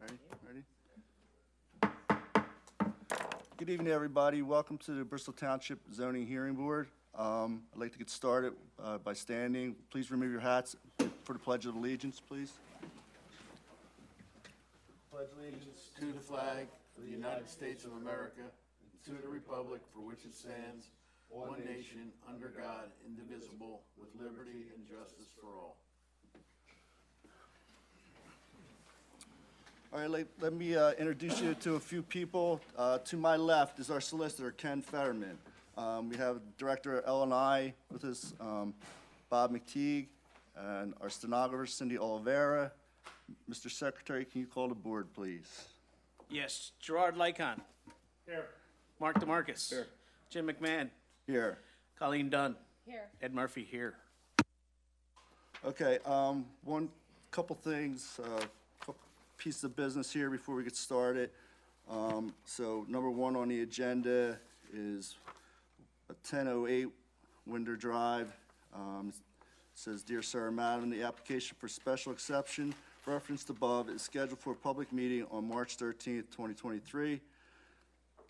Ready? Good evening, everybody. Welcome to the Bristol Township Zoning Hearing Board. I'd like to get started by standing. Please remove your hats for the Pledge of Allegiance, please. Pledge allegiance to the flag of the United States of America, and to the republic for which it stands, one nation, under God, indivisible, with liberty and justice for all. All right, let me introduce you to a few people. To my left is our solicitor, Ken Fetterman. We have Director L&I with us, Bob McTeague, and our stenographer, Cindy Oliveira. Mr. Secretary, can you call the board, please? Yes, Gerard Lycon. Here. Mark DeMarcus. Here. Jim McMahon. Here. Colleen Dunn. Here. Ed Murphy here. Okay, couple things, piece of business here before we get started. So number one on the agenda is a 1008 Winder Drive. It says, "Dear Sir and Madam, the application for special exception referenced above is scheduled for a public meeting on March 13th, 2023.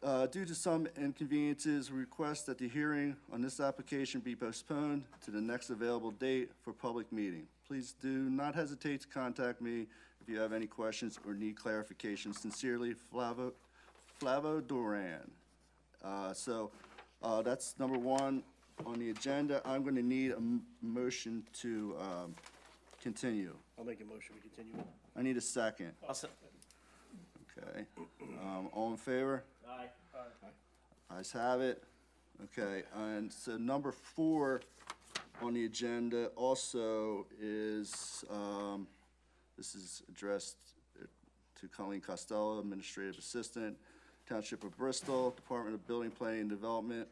Due to some inconveniences, we request that the hearing on this application be postponed to the next available date for public meeting. Please do not hesitate to contact me if you have any questions or need clarification. Sincerely, Flavo Duran." That's number one on the agenda. I'm going to need a motion to continue. I'll make a motion, we continue. I need a second. Okay. All in favor? Aye. Ayes have it. Okay, and so number 4 on the agenda also is, this is addressed to Colleen Costello, Administrative Assistant, Township of Bristol, Department of Building, Planning and Development.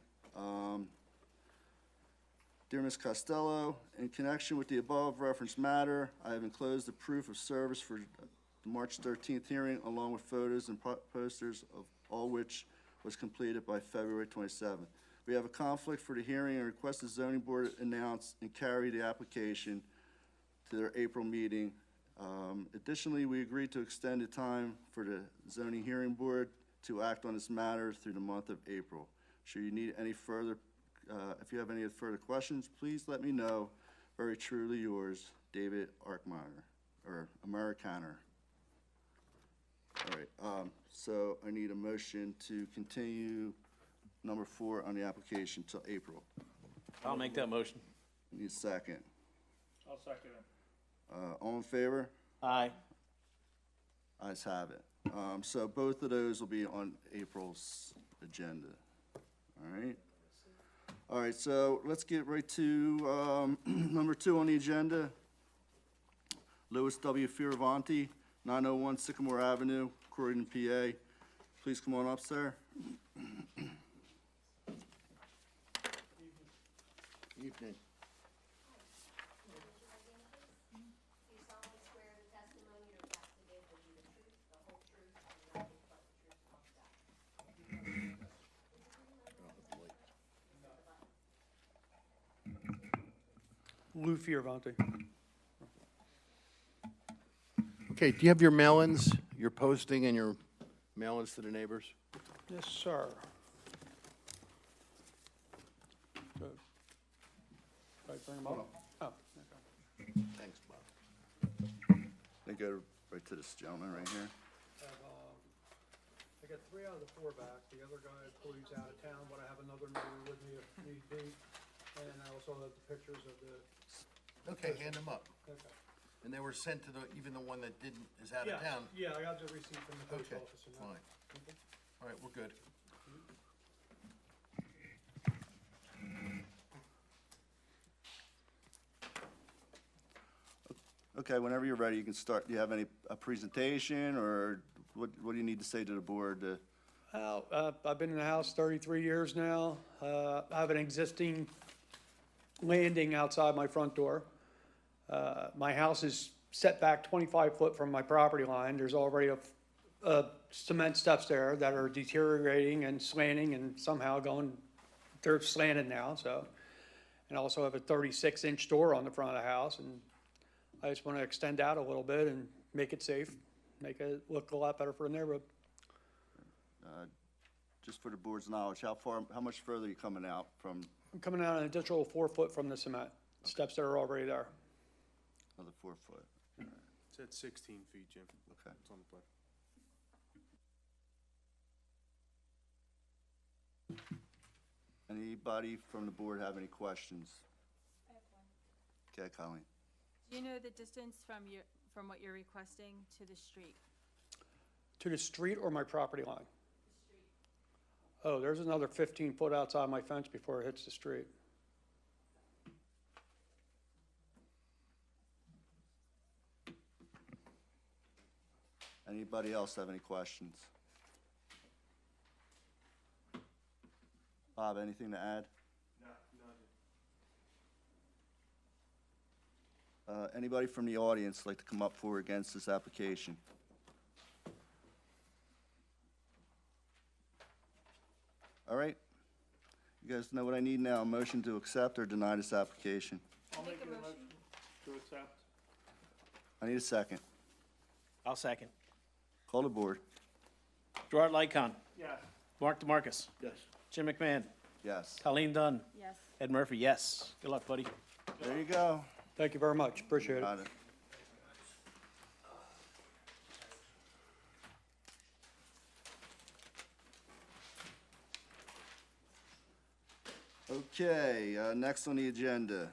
Dear Ms. Costello, in connection with the above referenced matter, I have enclosed the proof of service for the March 13th hearing, along with photos and posters of all which was completed by February 27th. We have a conflict for the hearing and request the zoning board announce and carry the application to their April meeting. Additionally, we agreed to extend the time for the zoning hearing board to act on this matter through the month of April. Should you need any further, if you have any further questions, please let me know. Very truly yours, David Arkmeyer, or Americaner. All right, so I need a motion to continue number 4 on the application till April. I'll make that motion. I need a second. I'll second it. All in favor? Aye. Ayes have it. So both of those will be on April's agenda. All right. All right, so let's get right to number 2 on the agenda. Louis W. Fioravanti, 901 Sycamore Avenue, Croydon, PA. Please come on up, sir. Evening. Do you solemnly swear the testimony you're about to give will be the truth, the whole truth, and nothing but the truth so help you God? Lou Fioravanti. Okay, do you have your mail-ins, your posting and your mail-ins to the neighbors? Yes, sir. Good. Right, bring them up? Oh, okay. Thanks, Bob. They go right to this gentleman right here. I got 3 out of the 4 back. The other guy, he's out of town, but I have another neighbor with me if need be. And I also have the pictures of the, Okay, hand them up. okay. And they were sent to even the one that is out of Yeah, town? yeah, I got the receipt from the post Okay, office and that. fine. All right, we're good. Okay, whenever you're ready, you can start. Do you have a presentation, or what do you need to say to the board? Well, I've been in the house 33 years now. I have an existing landing outside my front door. My house is set back 25 foot from my property line. There's already cement steps there that are deteriorating and slanting and somehow they're slanted now, so. And I also have a 36-inch door on the front of the house, and I just want to extend out a little bit and make it safe, make it look a lot better for the neighborhood. Just for the board's knowledge, how much further are you coming out from I'm coming out an additional 4 foot from the cement, steps that are already there. another 4 foot? It's at 16 feet, Jim. Okay. It's on the plan. Anybody from the board have any questions? I have one. Okay, Colleen. Do you know the distance from what you're requesting to the street? To the street or my property line? Oh, there's another 15 foot outside my fence before it hits the street. Anybody else have any questions? Bob, anything to add? No. Anybody from the audience like to come up for or against this application? All right. You guys know what I need now, a motion to accept or deny this application. I'll make a motion. To accept. I need a second. I'll second. Call the board. Gerard Lycon. Yes. Mark DeMarcus. Yes. Jim McMahon. Yes. Colleen Dunn. Yes. Ed Murphy, yes. Good luck, buddy. There you go. Thank you very much, appreciate it. Got it. Okay, next on the agenda,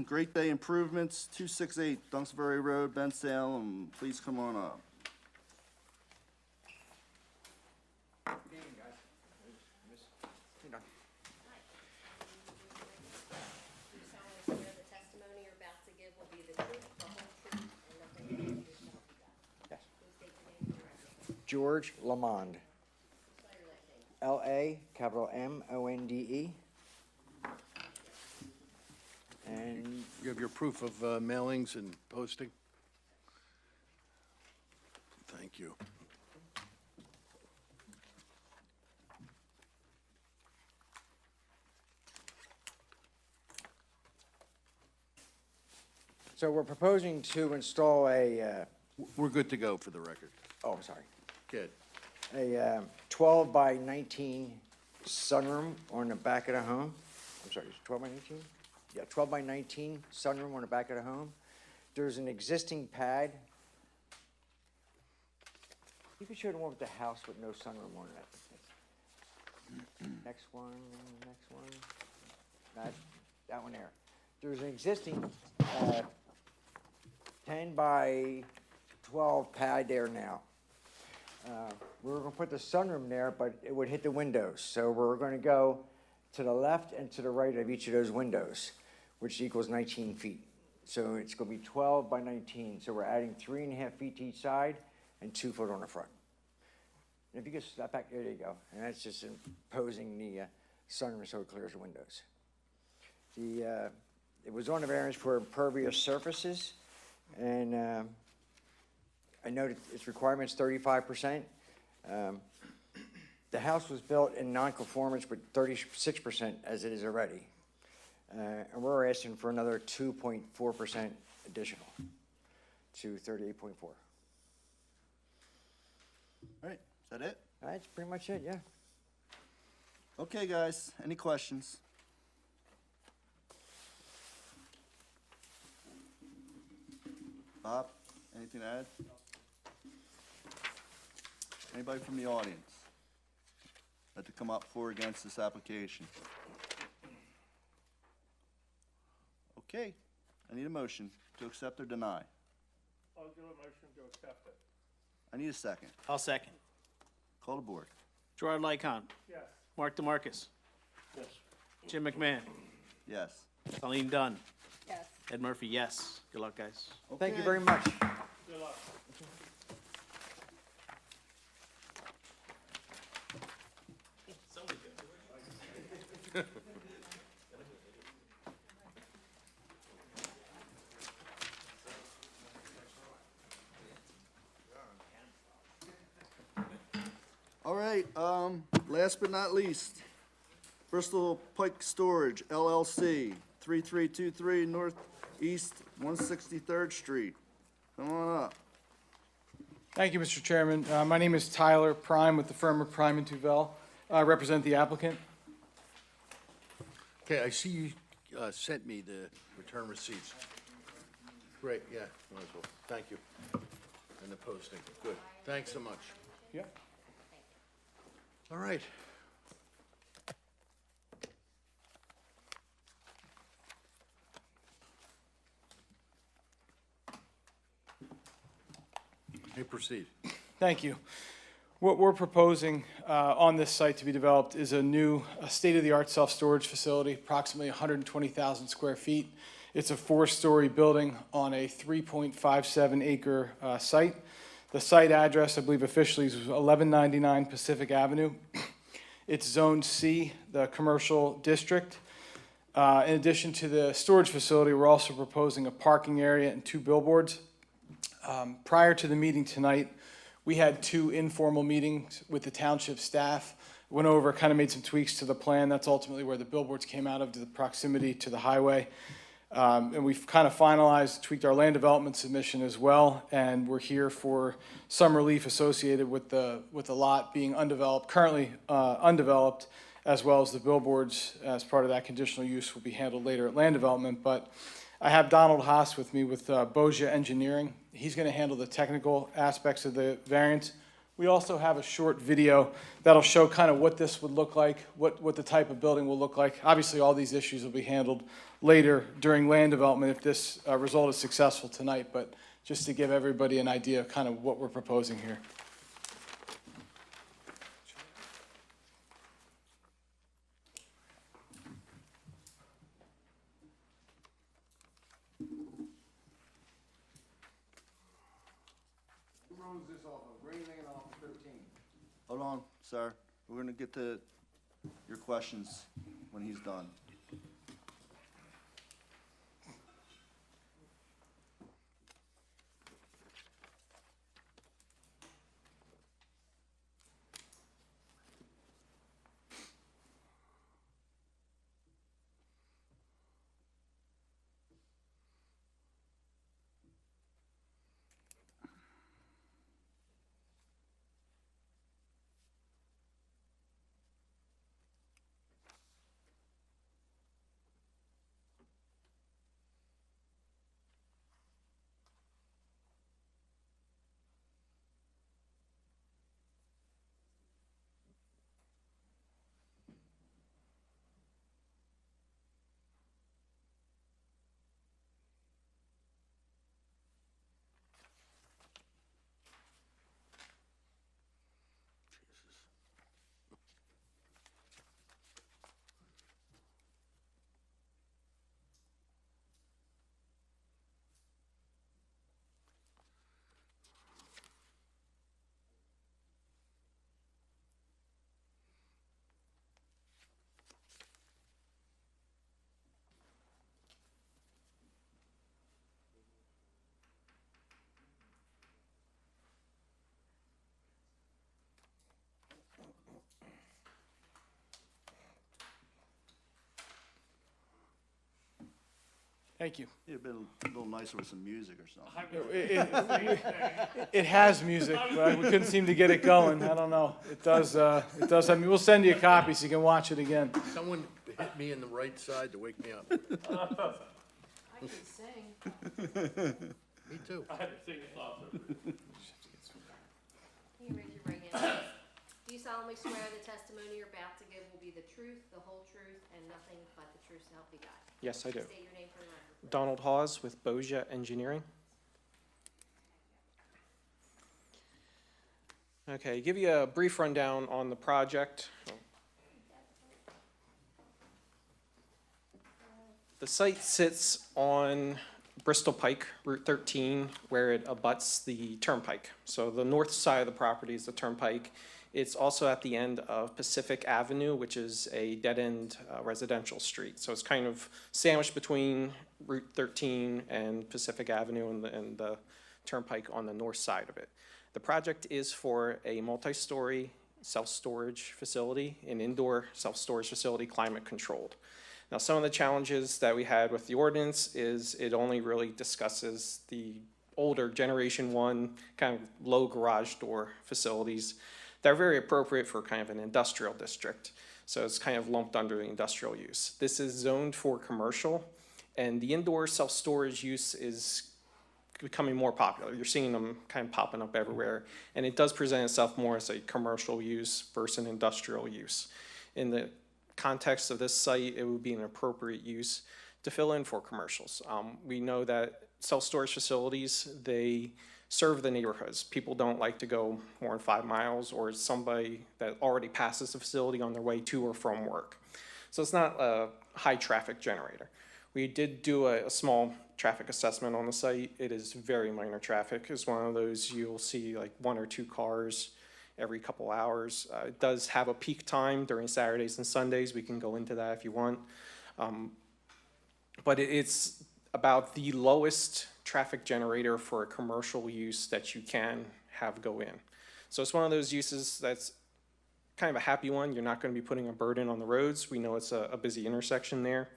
Great Day Improvements, 268 Dunksbury Road, Ben Salem. Please come on up. You solemnly swear the testimony you're about to give will be the truth, the whole truth, and nothing but the truth, so help you God. Yes. Please state your name for the record. George Lamond, Spell your last name. Lamonde. And You have your proof of mailings and posting? Thank you. so we're proposing to install We're good to go for the record. oh, sorry, Good. a 12 by 19 sunroom on the back of the home. I'm sorry, is it 12 by 19? Yeah, 12 by 19 sunroom on the back of the home. There's an existing pad. You can show the one with the house with no sunroom on it. Next one, next one. That one there. There's an existing 10 by 12 pad there now. We're gonna put the sunroom there, but it would hit the windows. So we're gonna go to the left and to the right of each of those windows, which equals 19 feet. So it's gonna be 12 by 19. So we're adding 3.5 feet to each side and 2 foot on the front. And if you just step back, there you go. And that's just imposing the sunroom so it clears the windows. It was on the variance for impervious surfaces, and I know that its requirement's 35%. The house was built in non-conformance with 36% as it is already. And we're asking for another 2.4% additional to 38.4. All right, is that it? That's pretty much it, yeah. Okay, guys, any questions? Bob, anything to add? Anybody from the audience like to come up for or against this application? Okay, I need a motion to accept or deny. I'll do a motion to accept it. I need a second. I'll second. Call the board. Gerard Lycon. Yes. Mark DeMarcus. Yes. Jim McMahon. Yes. Colleen Dunn. Yes. Ed Murphy, yes. Good luck, guys. Thank you Okay. very much. Good luck. All right, last but not least, Bristol Pike Storage LLC, 3323 Northeast 163rd Street. Come on up. Thank you, Mr. Chairman. My name is Tyler Prime with the firm of Prime and Tuvell. I represent the applicant. Okay, I see you sent me the return receipts. Great, yeah, might as well. Thank you. And the posting, good. Thanks so much. Yeah. All right. You proceed. Thank you. What we're proposing on this site to be developed is a new state-of-the-art self-storage facility, approximately 120,000 square feet. It's a 4-story building on a 3.57 acre site. The site address, I believe officially, is 1199 Pacific Avenue. It's Zone C, the commercial district. In addition to the storage facility, we're also proposing a parking area and 2 billboards. Prior to the meeting tonight, we had 2 informal meetings with the township staff, went over, kind of made some tweaks to the plan. That's ultimately where the billboards came out of, to the proximity to the highway. And we've kind of finalized, tweaked our land development submission as well, and we're here for some relief associated with the lot being undeveloped, currently undeveloped, as well as the billboards as part of that conditional use will be handled later at land development. But I have Donald Haas with me with Boja Engineering. He's going to handle the technical aspects of the variance. We also have a short video that'll show kind of what this would look like, what the type of building will look like. Obviously, all these issues will be handled later during land development if this result is successful tonight, but just to give everybody an idea of kind of what we're proposing here. Hold on, sir. We're gonna get to your questions when he's done. Thank you. It'd been a little nicer with some music or something. It has music, but we couldn't seem to get it going. I don't know. It does. It does. I mean, we'll send you a copy so you can watch it again. Someone hit me in the right side to wake me up. I can sing. Me too. I had to sing it louder. Can you raise your right hand? Do you solemnly swear the testimony you're about to give will be the truth, the whole truth, and nothing but the truth so help you God? Yes, I do. State your name for the record, please. Donald Hawes with Boja Engineering. Okay, give you a brief rundown on the project. The site sits on Bristol Pike, Route 13, where it abuts the turnpike. So the north side of the property is the turnpike. It's also at the end of Pacific Avenue, which is a dead-end residential street. So it's kind of sandwiched between Route 13 and Pacific Avenue and the turnpike on the north side of it. The project is for a multi-story self-storage facility, an indoor self-storage facility, climate controlled. Now, some of the challenges that we had with the ordinance is it only really discusses the older Generation 1 kind of low garage door facilities. They're very appropriate for kind of an industrial district. So it's kind of lumped under the industrial use. This is zoned for commercial, and the indoor self-storage use is becoming more popular. You're seeing them kind of popping up everywhere, and it does present itself more as a commercial use versus an industrial use. In the context of this site, it would be an appropriate use to fill in for commercials. We know that self-storage facilities, they serve the neighborhoods. People don't like to go more than 5 miles, or somebody that already passes the facility on their way to or from work. So it's not a high traffic generator. We did do a small traffic assessment on the site. It is very minor traffic. It's one of those you'll see like 1 or 2 cars every couple hours. It does have a peak time during Saturdays and Sundays. We can go into that if you want. But it's about the lowest traffic generator for a commercial use that you can have go in. So it's one of those uses that's kind of a happy one. You're not going to be putting a burden on the roads. We know it's a busy intersection there.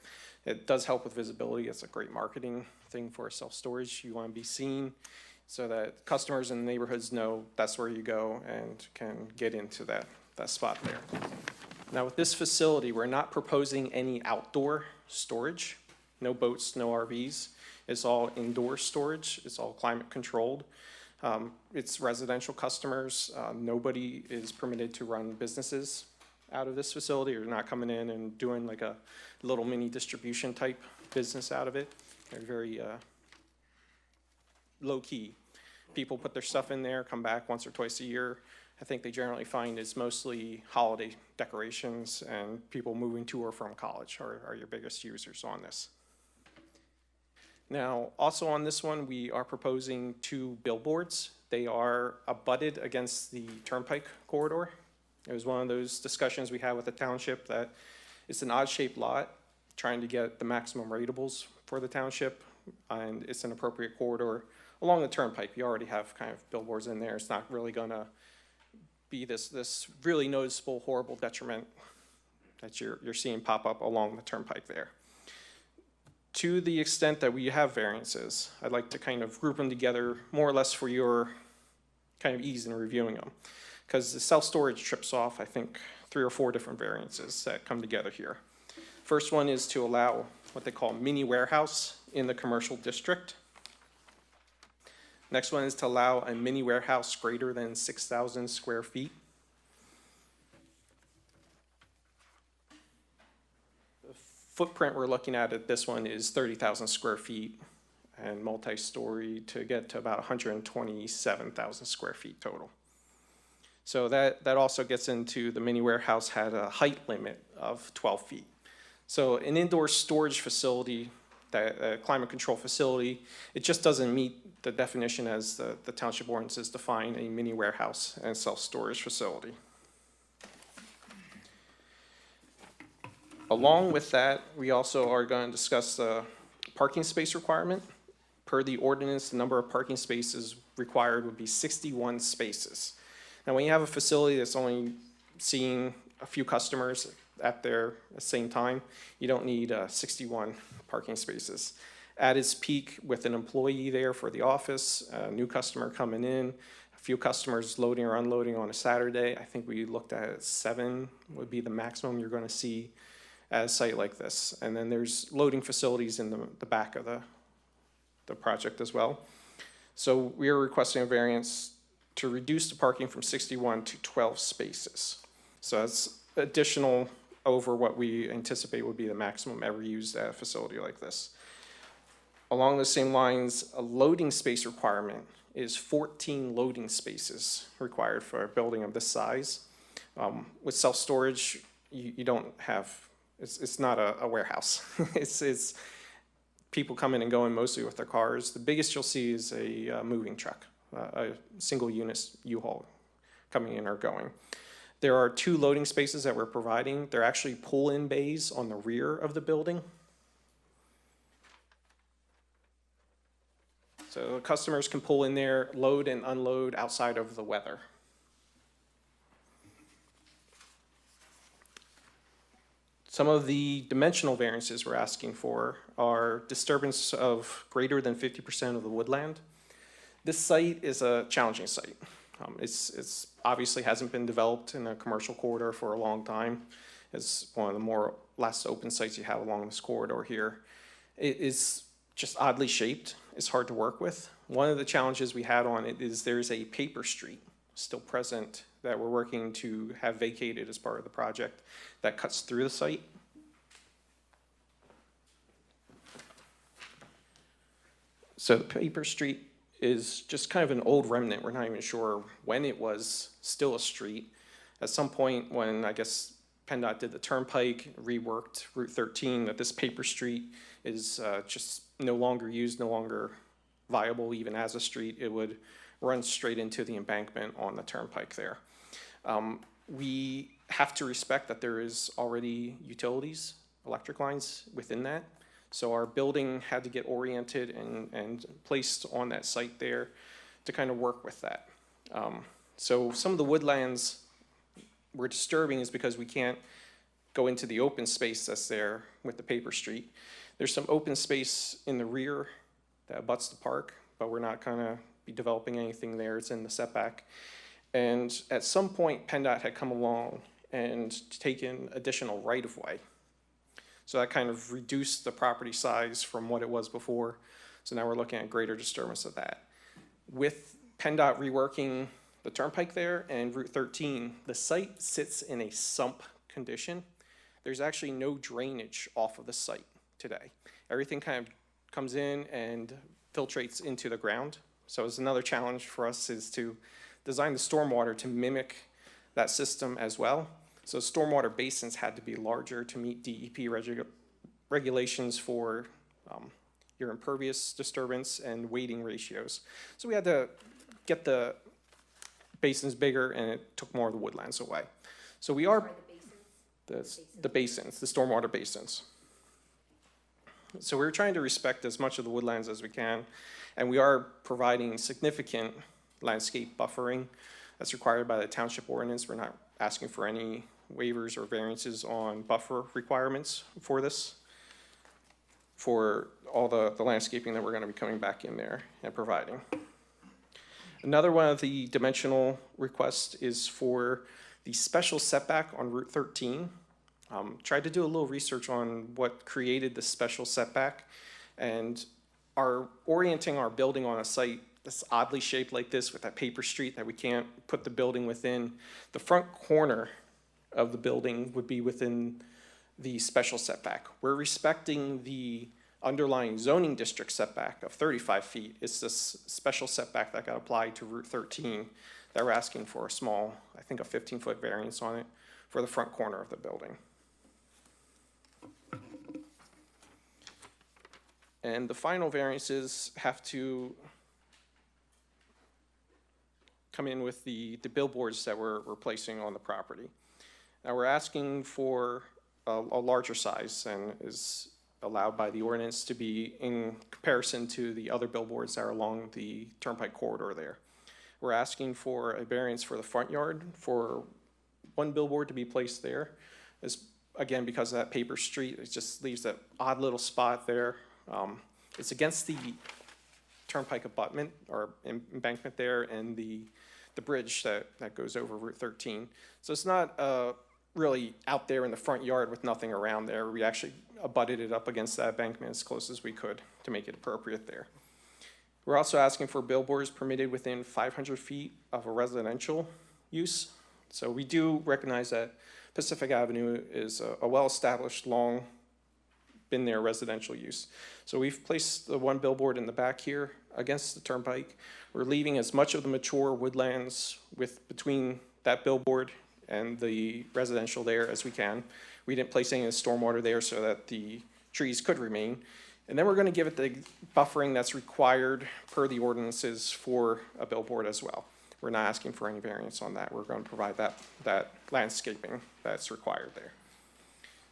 It does help with visibility. It's a great marketing thing for self-storage. You want to be seen so that customers in the neighborhoods know that's where you go and can get into that spot there. Now with this facility, we're not proposing any outdoor storage. No boats, no RVs. It's all indoor storage. It's all climate controlled. It's residential customers. Nobody is permitted to run businesses out of this facility. You're not coming in and doing like a little mini distribution type business out of it. They're very low key. People put their stuff in there, come back once or twice a year. I think they generally find it's mostly holiday decorations and people moving to or from college are your biggest users on this. Now, also on this one, we are proposing 2 billboards. They are abutted against the Turnpike corridor. It was one of those discussions we had with the township that it's an odd-shaped lot, trying to get the maximum ratables for the township, and it's an appropriate corridor along the Turnpike. You already have kind of billboards in there. It's not really going to be this really noticeable, horrible detriment that you're seeing pop up along the Turnpike there. To the extent that we have variances, I'd like to kind of group them together more or less for your kind of ease in reviewing them. Because the self-storage trips off, I think, 3 or 4 different variances that come together here. First one is to allow what they call mini warehouse in the commercial district. Next one is to allow a mini warehouse greater than 6,000 square feet. The footprint we're looking at this one is 30,000 square feet and multi-story to get to about 127,000 square feet total. So that also gets into the mini warehouse had a height limit of 12 feet. So an indoor storage facility, a climate control facility, it just doesn't meet the definition as the township ordinances define a mini warehouse and self-storage facility. Along with that, we also are going to discuss the parking space requirement. Per the ordinance, the number of parking spaces required would be 61 spaces. Now, when you have a facility that's only seeing a few customers at the same time, you don't need 61 parking spaces. At its peak, with an employee there for the office, a new customer coming in, a few customers loading or unloading on a Saturday, I think we looked at 7 would be the maximum you're going to see at a site like this. And then there's loading facilities in the back of the project as well. So we are requesting a variance to reduce the parking from 61 to 12 spaces. So that's additional over what we anticipate would be the maximum ever used at a facility like this. Along the same lines, a loading space requirement is 14 loading spaces required for a building of this size. With self-storage, you don't have, it's not a warehouse. it's people coming and going mostly with their cars. The biggest you'll see is a moving truck, a single unit U-Haul coming in or going. There are 2 loading spaces that we're providing. They're actually pull-in bays on the rear of the building. So customers can pull in there, load and unload outside of the weather. Some of the dimensional variances we're asking for are disturbance of greater than 50% of the woodland. This site is a challenging site. It's obviously hasn't been developed in a commercial corridor for a long time. It's one of the more last open sites you have along this corridor here. It is just oddly shaped. It's hard to work with. One of the challenges we had on it is there's a paper street still present that we're working to have vacated as part of the project that cuts through the site. So the paper street is just kind of an old remnant. We're not even sure when it was still a street. At some point when, I guess, PennDOT did the turnpike, reworked Route 13, that this paper street is just no longer used, no longer viable even as a street. It would run straight into the embankment on the turnpike there. We have to respect that there is already utilities, electric lines within that. So our building had to get oriented and placed on that site there to kind of work with that. So some of the woodlands we're disturbing is because we can't go into the open space that's there with the paper street. There's some open space in the rear that abuts the park, but we're not gonna be developing anything there. It's in the setback. And at some point, PennDOT had come along and taken additional right-of-way. So that kind of reduced the property size from what it was before. So now we're looking at greater disturbance of that. With PennDOT reworking the turnpike there and Route 13, the site sits in a sump condition. There's actually no drainage off of the site today. Everything kind of comes in and filtrates into the ground. So it's another challenge for us is to design the stormwater to mimic that system as well. So stormwater basins had to be larger to meet DEP regulations for your impervious disturbance and weighting ratios. So we had to get the basins bigger, and it took more of the woodlands away. So we are the basins, the stormwater basins. So we're trying to respect as much of the woodlands as we can, and we are providing significant landscape buffering that's required by the township ordinance. We're not asking for any waivers or variances on buffer requirements for this, for all the landscaping that we're going to be coming back in there and providing. Another one of the dimensional requests is for the special setback on Route 13. Tried to do a little research on what created the special setback, and orienting our building on a site that's oddly shaped like this with that paper street that we can't put the building within. The front corner of the building would be within the special setback. We're respecting the underlying zoning district setback of 35 feet. It's this special setback that got applied to Route 13 that we're asking for a small, I think a 15-foot variance on it for the front corner of the building. And the final variances have to come in with the billboards that we're placing on the property. Now we're asking for a larger size and is allowed by the ordinance to be in comparison to the other billboards that are along the turnpike corridor there. We're asking for a variance for the front yard for one billboard to be placed there. Again, because of that paper street, it just leaves that odd little spot there. It's against the turnpike abutment or embankment there and the bridge that goes over Route 13. So it's not really out there in the front yard with nothing around there. We actually abutted it up against that embankment as close as we could to make it appropriate there. We're also asking for billboards permitted within 500 feet of a residential use. So we do recognize that Pacific Avenue is a well-established, long, been there residential use. So we've placed the one billboard in the back here against the turnpike. We're leaving as much of the mature woodlands between that billboard and the residential there as we can. We didn't place any of the stormwater there so that the trees could remain. And then we're going to give it the buffering that's required per the ordinances for a billboard as well. We're not asking for any variance on that. We're going to provide that landscaping that's required there.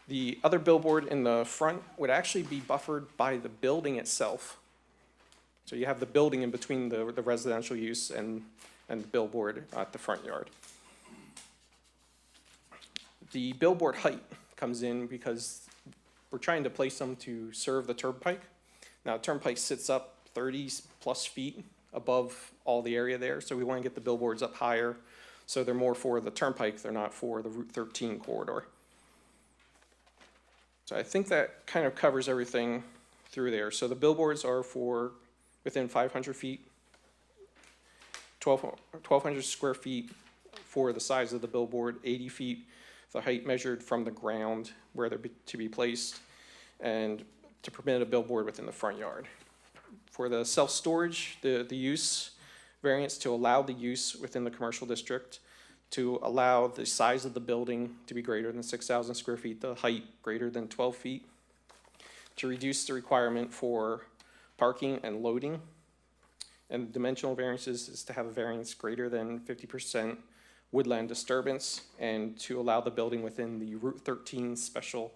The other billboard in the front would actually be buffered by the building itself. So you have the building in between the residential use and the billboard at the front yard. The billboard height comes in because we're trying to place them to serve the turnpike. Now, the turnpike sits up 30 plus feet above all the area there. So we want to get the billboards up higher. So they're more for the turnpike, they're not for the Route 13 corridor. So I think that kind of covers everything through there. So the billboards are for within 500 feet, 1,200 square feet for the size of the billboard, 80 feet, the height measured from the ground where they're to be placed, and to permit a billboard within the front yard. For the self-storage, the use variance to allow the use within the commercial district, to allow the size of the building to be greater than 6,000 square feet, the height greater than 12 feet, to reduce the requirement for parking and loading. And dimensional variances is to have a variance greater than 50% woodland disturbance, and to allow the building within the Route 13 special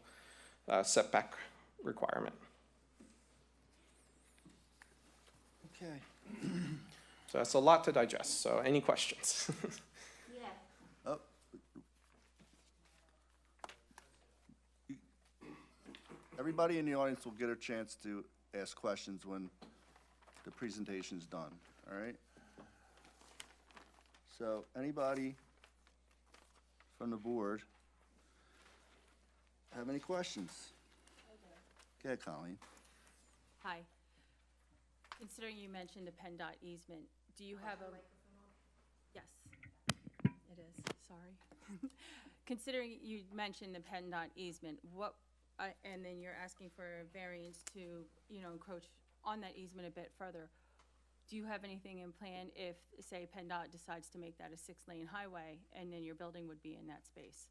setback requirement. Okay. So that's a lot to digest, so any questions? Yeah. Oh. Everybody in the audience will get a chance to ask questions when the presentation's done, all right? So anybody from the board have any questions? Go ahead, Colleen. Hi. Considering you mentioned a PennDOT easement, do you have a? Yes, it is, sorry. Considering you mentioned the PennDOT easement, and then you're asking for a variance to, encroach on that easement a bit further, do you have anything in plan if, say, PennDOT decides to make that a 6-lane highway, and then your building would be in that space?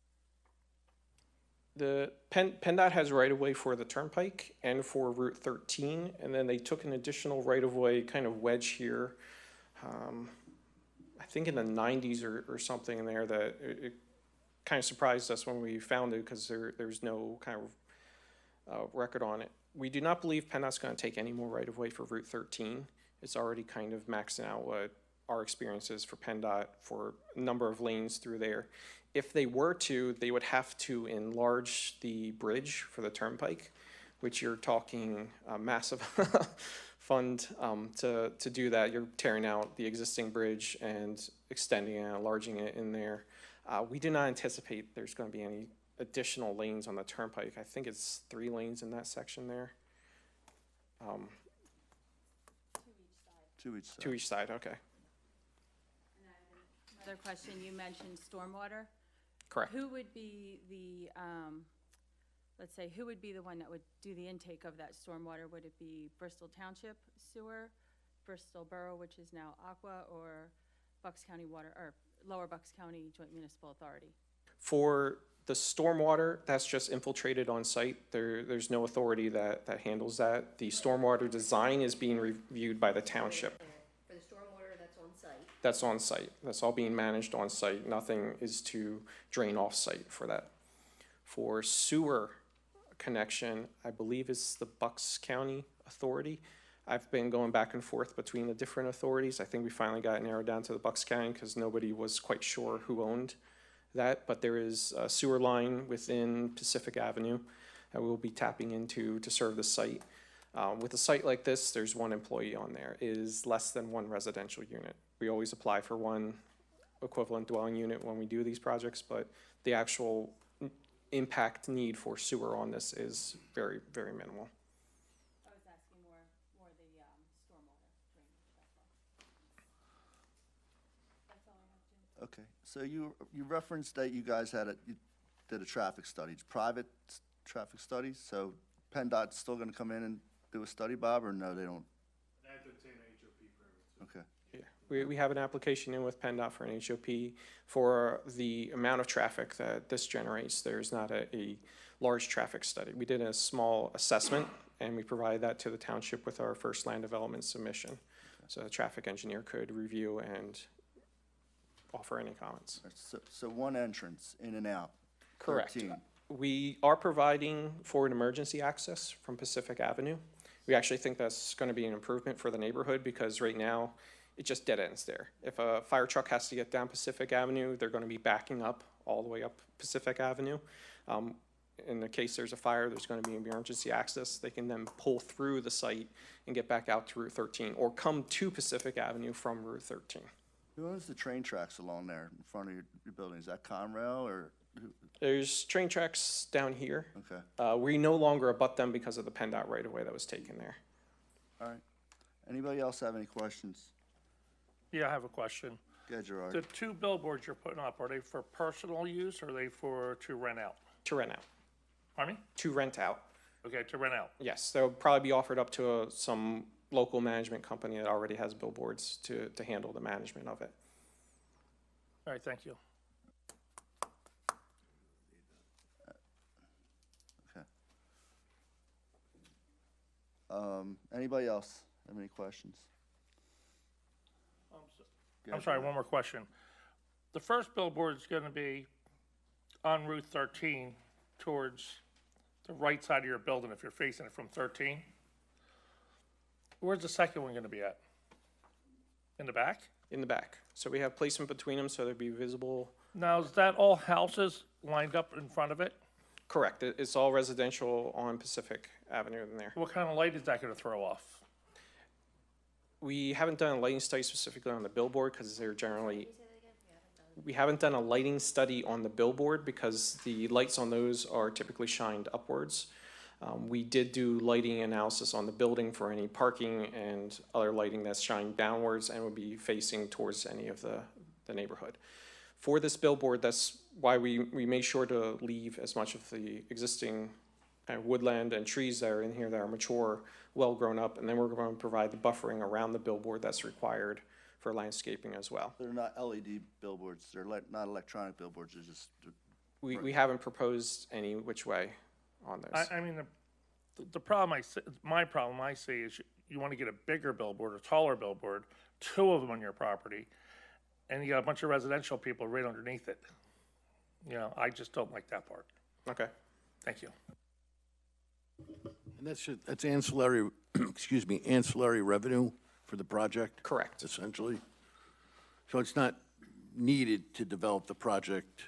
The PennDOT has right-of-way for the turnpike and for Route 13, and then they took an additional right-of-way kind of wedge here, I think in the 90s or something in there, that it kind of surprised us when we found it, because there's no kind of record on it. We do not believe PennDOT's going to take any more right-of-way for Route 13. It's already kind of maxing out what our experience is for PennDOT for a number of lanes through there. If they were to, they would have to enlarge the bridge for the turnpike, which you're talking a massive fund to do that. You're tearing out the existing bridge and extending and enlarging it in there. We do not anticipate there's going to be any additional lanes on the turnpike. I think it's 3 lanes in that section there. To each side. To each side, okay. Another question, you mentioned stormwater. Correct. Who would be the, let's say, who would be the one that would do the intake of that stormwater? Would it be Bristol Township Sewer, Bristol Borough, which is now Aqua, or Bucks County Water, or Lower Bucks County Joint Municipal Authority? For the stormwater, that's just infiltrated on site. There's no authority that handles that. The stormwater design is being reviewed by the township. For the stormwater that's on site. That's on site. That's all being managed on site. Nothing is to drain off site for that. For sewer connection, I believe it's the Bucks County Authority. I've been going back and forth between the different authorities. I think we finally got narrowed down to the Bucks County because nobody was quite sure who owned that, but there is a sewer line within Pacific Avenue that we'll be tapping into to serve the site. With a site like this, there's 1 employee on there. It is less than 1 residential unit. We always apply for 1 equivalent dwelling unit when we do these projects, but the actual impact need for sewer on this is very, very minimal. I was asking more the stormwater drainage, that's all I have, Jim. Okay, so you referenced that you guys you did a traffic study, private traffic study, so PennDOT's still gonna come in and do a study, Bob, or no, they don't? I have to obtain an HOP permit. Okay, Yeah, we have an application in with PennDOT for an HOP for the amount of traffic that this generates. There's not a large traffic study. We did a small assessment, and we provided that to the township with our first land development submission. So the traffic engineer could review and offer any comments. so 1 entrance, in and out. Correct. 13. We are providing forward emergency access from Pacific Avenue. We actually think that's going to be an improvement for the neighborhood, because right now it just dead ends there. If a fire truck has to get down Pacific Avenue, they're going to be backing up all the way up Pacific Avenue. in the case there's a fire, there's gonna be emergency access. They can then pull through the site and get back out to Route 13, or come to Pacific Avenue from Route 13. Who owns the train tracks along there in front of your building? Is that Conrail or who? There's train tracks down here. Okay, We no longer abut them because of the PennDOT right-of-way that was taken there. all right. Anybody else have any questions? Yeah, I have a question. Go ahead, Gerard. The 2 billboards you're putting up, are they for personal use or are they to rent out? To rent out. Pardon me? To rent out. Okay, to rent out. Yes, they'll probably be offered up to some local management company that already has billboards to handle the management of it. All right, thank you. Okay. Anybody else have any questions? Go I'm ahead, sorry, Gerard. one more question. The first billboard is going to be on Route 13 towards the right side of your building if you're facing it from 13. Where's the second one going to be at? In the back? In the back. So we have placement between them so they'd be visible. Now, is that all houses lined up in front of it? Correct. It's all residential on Pacific Avenue in there. What kind of light is that going to throw off? We haven't done a lighting study specifically on the billboard because they're generally, we haven't done a lighting study on the billboard because the lights on those are typically shined upwards. We did do lighting analysis on the building for any parking and other lighting that's shined downwards and would be facing towards any of the neighborhood. For this billboard, that's why we made sure to leave as much of the existing kind of woodland and trees that are in here that are mature, well grown up, and then we're going to provide the buffering around the billboard that's required for landscaping as well. They're not LED billboards, they're not electronic billboards, they're just, We haven't proposed any which way on those. I mean, the problem my problem I see is you want to get a bigger billboard, a taller billboard, 2 of them on your property, and you got a bunch of residential people right underneath it. You know, I just don't like that part. Okay. Thank you. And that's ancillary, excuse me, ancillary revenue for the project? Correct. Essentially? So it's not needed to develop the project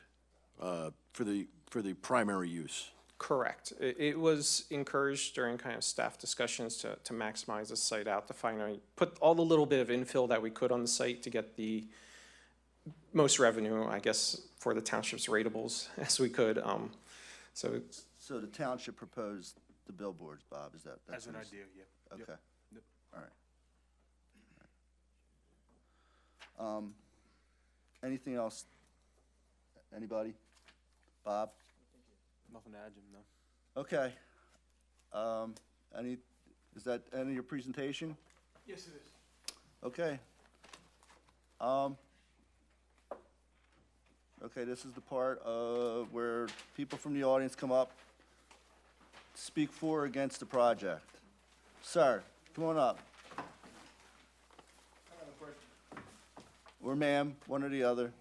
for the primary use? Correct. It was encouraged during kind of staff discussions to maximize the site out, to finally put all the little bit of infill that we could on the site to get the most revenue, I guess, for the township's ratables as we could. so the township proposed the billboards, Bob, is that? As an what idea, yeah. Okay. Yep. All right. Anything else? Anybody? Bob? Nothing to add, Jim, no. Okay. Is that end of your presentation? Yes, it is. Okay. Okay, this is the part where people from the audience come up, speak for or against the project. Sir, come on up. Or ma'am, one or the other.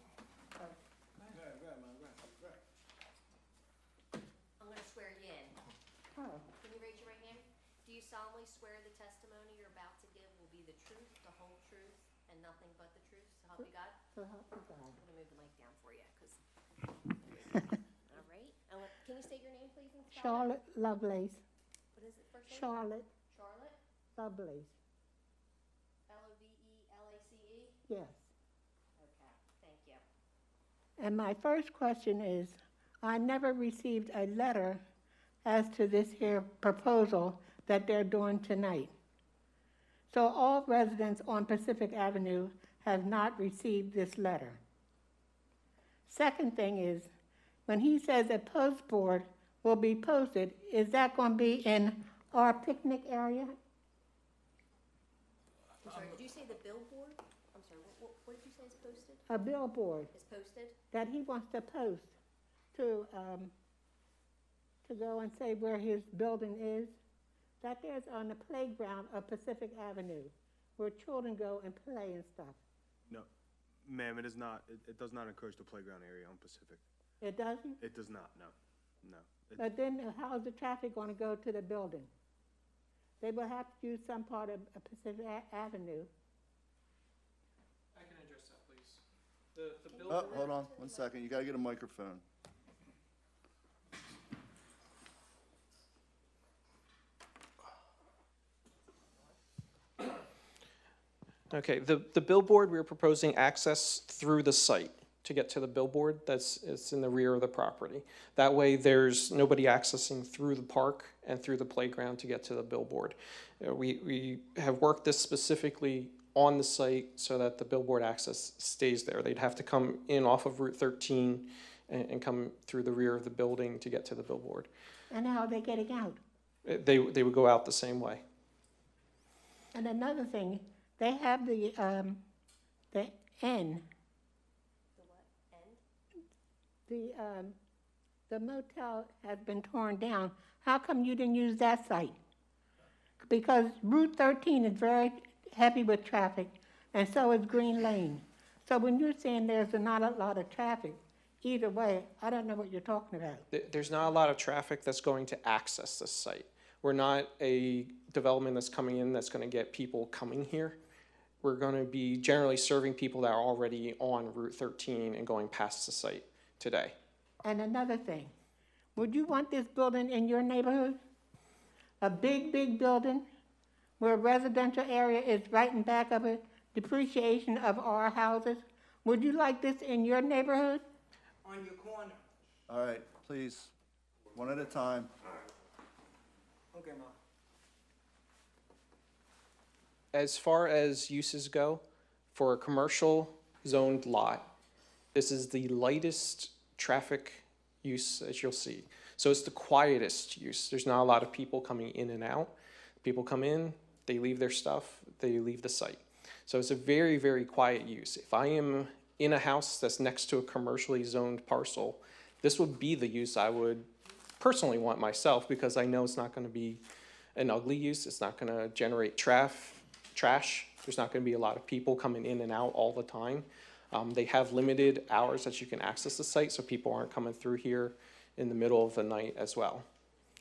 I'm gonna swear you in. Can you raise your right hand? Do you solemnly swear the testimony you're about to give will be the truth, the whole truth, and nothing but the truth, so help you God? So help me God. I'm gonna move the mic down for you, 'cause. All right, can you state your name, please, and spell it? Charlotte Lovelace. What is it, first name? Charlotte Charlotte, Lovelace. Lovelace? Yes. Okay, thank you. And my first question is, I never received a letter as to this here proposal that they're doing tonight. So all residents on Pacific Avenue have not received this letter. Second thing is, when he says a post board will be posted, is that going to be in our picnic area? I'm sorry, did you say the billboard? I'm sorry, what did you say is posted? A billboard Is posted? that he wants to post to go and say where his building is, that there's on the playground of Pacific Avenue, where children go and play and stuff. No, ma'am, it is not, it does not encourage the playground area on Pacific. It doesn't? It does not, no, no. But then how's the traffic going to go to the building? They will have to use some part of Pacific Avenue. I can address that, please. The Oh, hold on, 1 second, you gotta get a microphone. Okay, the billboard, we're proposing access through the site to get to the billboard it's in the rear of the property. That way, there's nobody accessing through the park and through the playground to get to the billboard. We have worked this specifically on the site so that the billboard access stays there. They'd have to come in off of Route 13 and come through the rear of the building to get to the billboard. And how are they getting out? They would go out the same way. And another thing, they have the N. The what, end? The motel has been torn down. How come you didn't use that site? Because Route 13 is very heavy with traffic, and so is Green Lane. So when you're saying there's not a lot of traffic, either way, I don't know what you're talking about. There's not a lot of traffic that's going to access this site. We're not a development that's coming in that's going to get people coming here. We're going to be generally serving people that are already on Route 13 and going past the site today. And another thing, would you want this building in your neighborhood? A big, big building where a residential area is right in back of it, depreciation of our houses? Would you like this in your neighborhood? On your corner. All right, please, one at a time. Okay, Ma. As far as uses go, for a commercial zoned lot, this is the lightest traffic use as you'll see. So it's the quietest use. There's not a lot of people coming in and out. People come in, they leave their stuff, they leave the site. So it's a very, very quiet use. If I am in a house that's next to a commercially zoned parcel, this would be the use I would personally want myself, because I know it's not going to be an ugly use. It's not going to generate trash. There's not going to be a lot of people coming in and out all the time. They have limited hours that you can access the site, so people aren't coming through here in the middle of the night as well.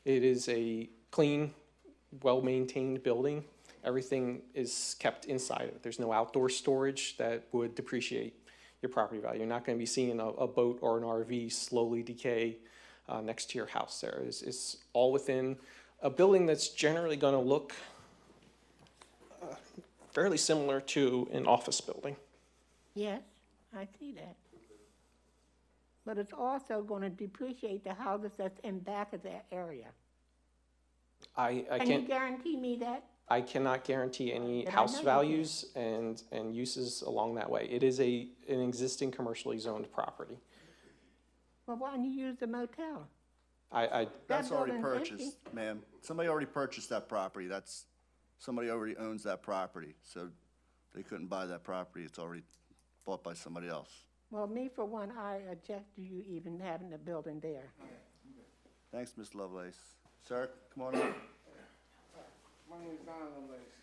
It is a clean, well-maintained building. Everything is kept inside of it. There's no outdoor storage that would depreciate your property value. You're not going to be seeing a boat or an RV slowly decay next to your house there. It's all within a building that's generally going to look fairly similar to an office building. Yes, I see that. But it's also going to depreciate the houses that's in back of that area. I Can you guarantee me that? I cannot guarantee any Then I house know you values and uses along that way. It is an existing commercially zoned property. Well, why don't you use the motel? That's already building's purchased, ma'am. Somebody already purchased that property. Somebody already owns that property, so they couldn't buy that property. It's already bought by somebody else. Well, me for one, I object to you even having the building there. Thanks, Ms. Lovelace. Sir, come on up. My name is Don Lovelace.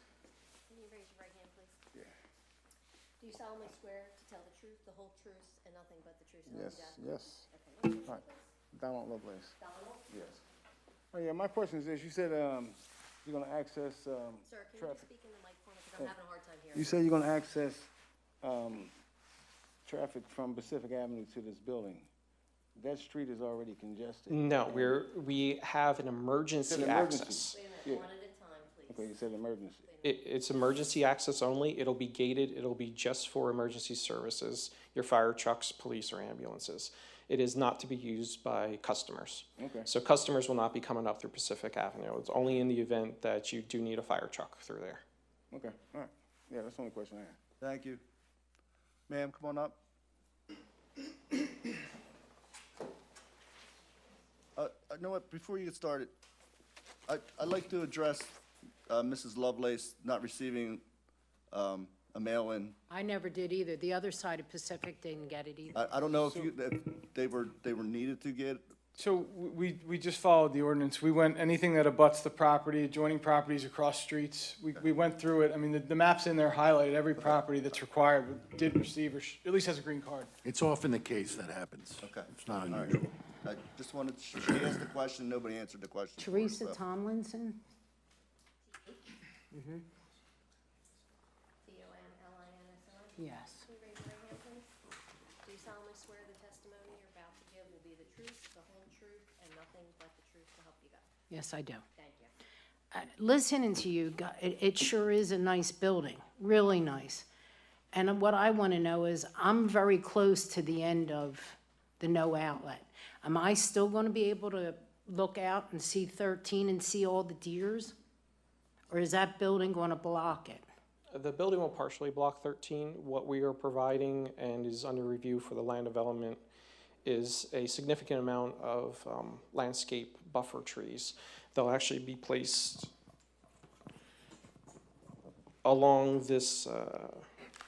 Can you raise your right hand, please? Yeah. Do you solemnly swear to tell the truth, the whole truth, and nothing but the truth? So help Yes, you God? yes. Okay, what's your name, Right. please? Donald Lovelace. Donald? Yes. Oh, yeah, my question is this. You said you're going to access Sir, can you just traffic. speak in the microphone, because I'm having a hard time hearing. You said you're going to access traffic from Pacific Avenue to this building. That street is already congested. No, we have an emergency emergency. access. Wait a minute, Yeah. one at a time, please. Okay, you said emergency. It's emergency access only. It'll be gated. It'll be just for emergency services, your fire trucks, police, or ambulances. It is not to be used by customers. Okay. So customers will not be coming up through Pacific Avenue. It's only in the event that you do need a fire truck through there. Okay, all right. Yeah, that's the only question I had. Thank you. Ma'am, come on up. You know what, before you get started, I'd like to address Mrs. Lovelace not receiving a mail-in. I never did either. The other side of Pacific didn't get it either. I don't know if they were needed to get. So we just followed the ordinance. We went, anything that abuts the property, adjoining properties across streets, we went through it. I mean, the map's in there highlighted, every property that's required did receive, or at least has a green card. It's often the case that happens. Okay. It's not All right. unusual. I just wanted, she asked the question, nobody answered the question. for her, Teresa so. Tomlinson? Mm-hmm. Tomlinson? Yes. Can you raise your right hand, please? Do you solemnly swear the testimony you're about to give will be the truth, the whole truth, and nothing but the truth to help you God? Yes, I do. Thank you. Listening to you, it sure is a nice building. really nice. And what I want to know is, I'm very close to the end of the no outlet. Am I still going to be able to look out and see 13 and see all the deers? Or is that building going to block it? The building will partially block 13. What we are providing and is under review for the land development is a significant amount of landscape buffer trees. They'll actually be placed along this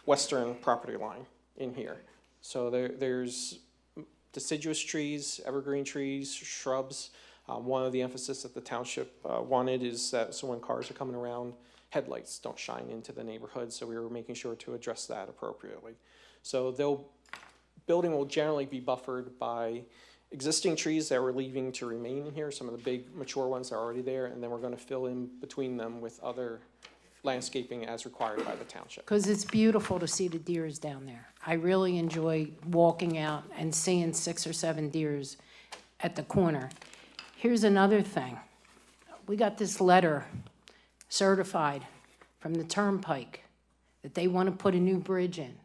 western property line in here. So there's deciduous trees, evergreen trees, shrubs. One of the emphasis that the township wanted is that so when cars are coming around, headlights don't shine into the neighborhood, so we were making sure to address that appropriately. So building will generally be buffered by existing trees that we're leaving to remain in here, some of the big mature ones are already there, and then we're going to fill in between them with other landscaping as required by the township. Because it's beautiful to see the deers down there. I really enjoy walking out and seeing 6 or 7 deers at the corner. Here's another thing. We got this letter certified from the Turnpike that they want to put a new bridge in.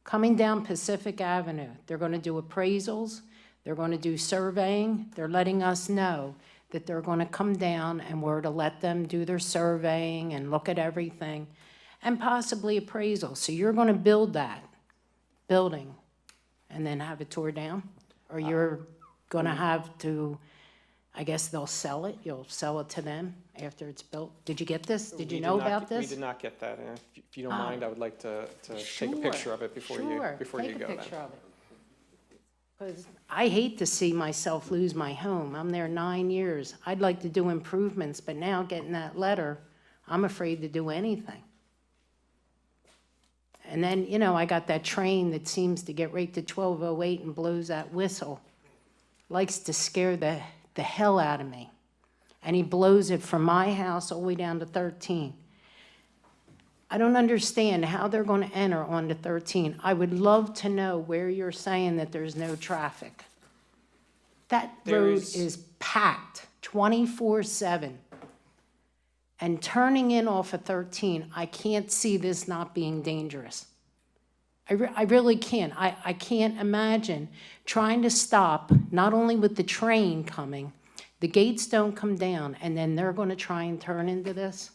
Coming down Pacific Avenue, they're going to do appraisals, they're going to do surveying, they're letting us know that they're going to come down and we're to let them do their surveying and look at everything and possibly appraisal. So you're going to build that building and then have it tore down? Or you're going to have to, I guess they'll sell it, you'll sell it to them after it's built? Did you get this? Did you know about this? We did not get that, and if you don't mind, I would like to take a picture of it before you go then. Sure, take a picture of it. Because I hate to see myself lose my home. I'm there 9 years. I'd like to do improvements, but now getting that letter, I'm afraid to do anything. And then, you know, I got that train that seems to get right to 12:08 and blows that whistle. Likes to scare the hell out of me. And he blows it from my house all the way down to 13. I don't understand how they're going to enter onto 13. I would love to know where you're saying that there's no traffic. That road is packed 24/7. And turning in off of 13, I can't see this not being dangerous. I really can't. I can't imagine trying to stop, not only with the train coming, the gates don't come down, and then they're going to try and turn into this.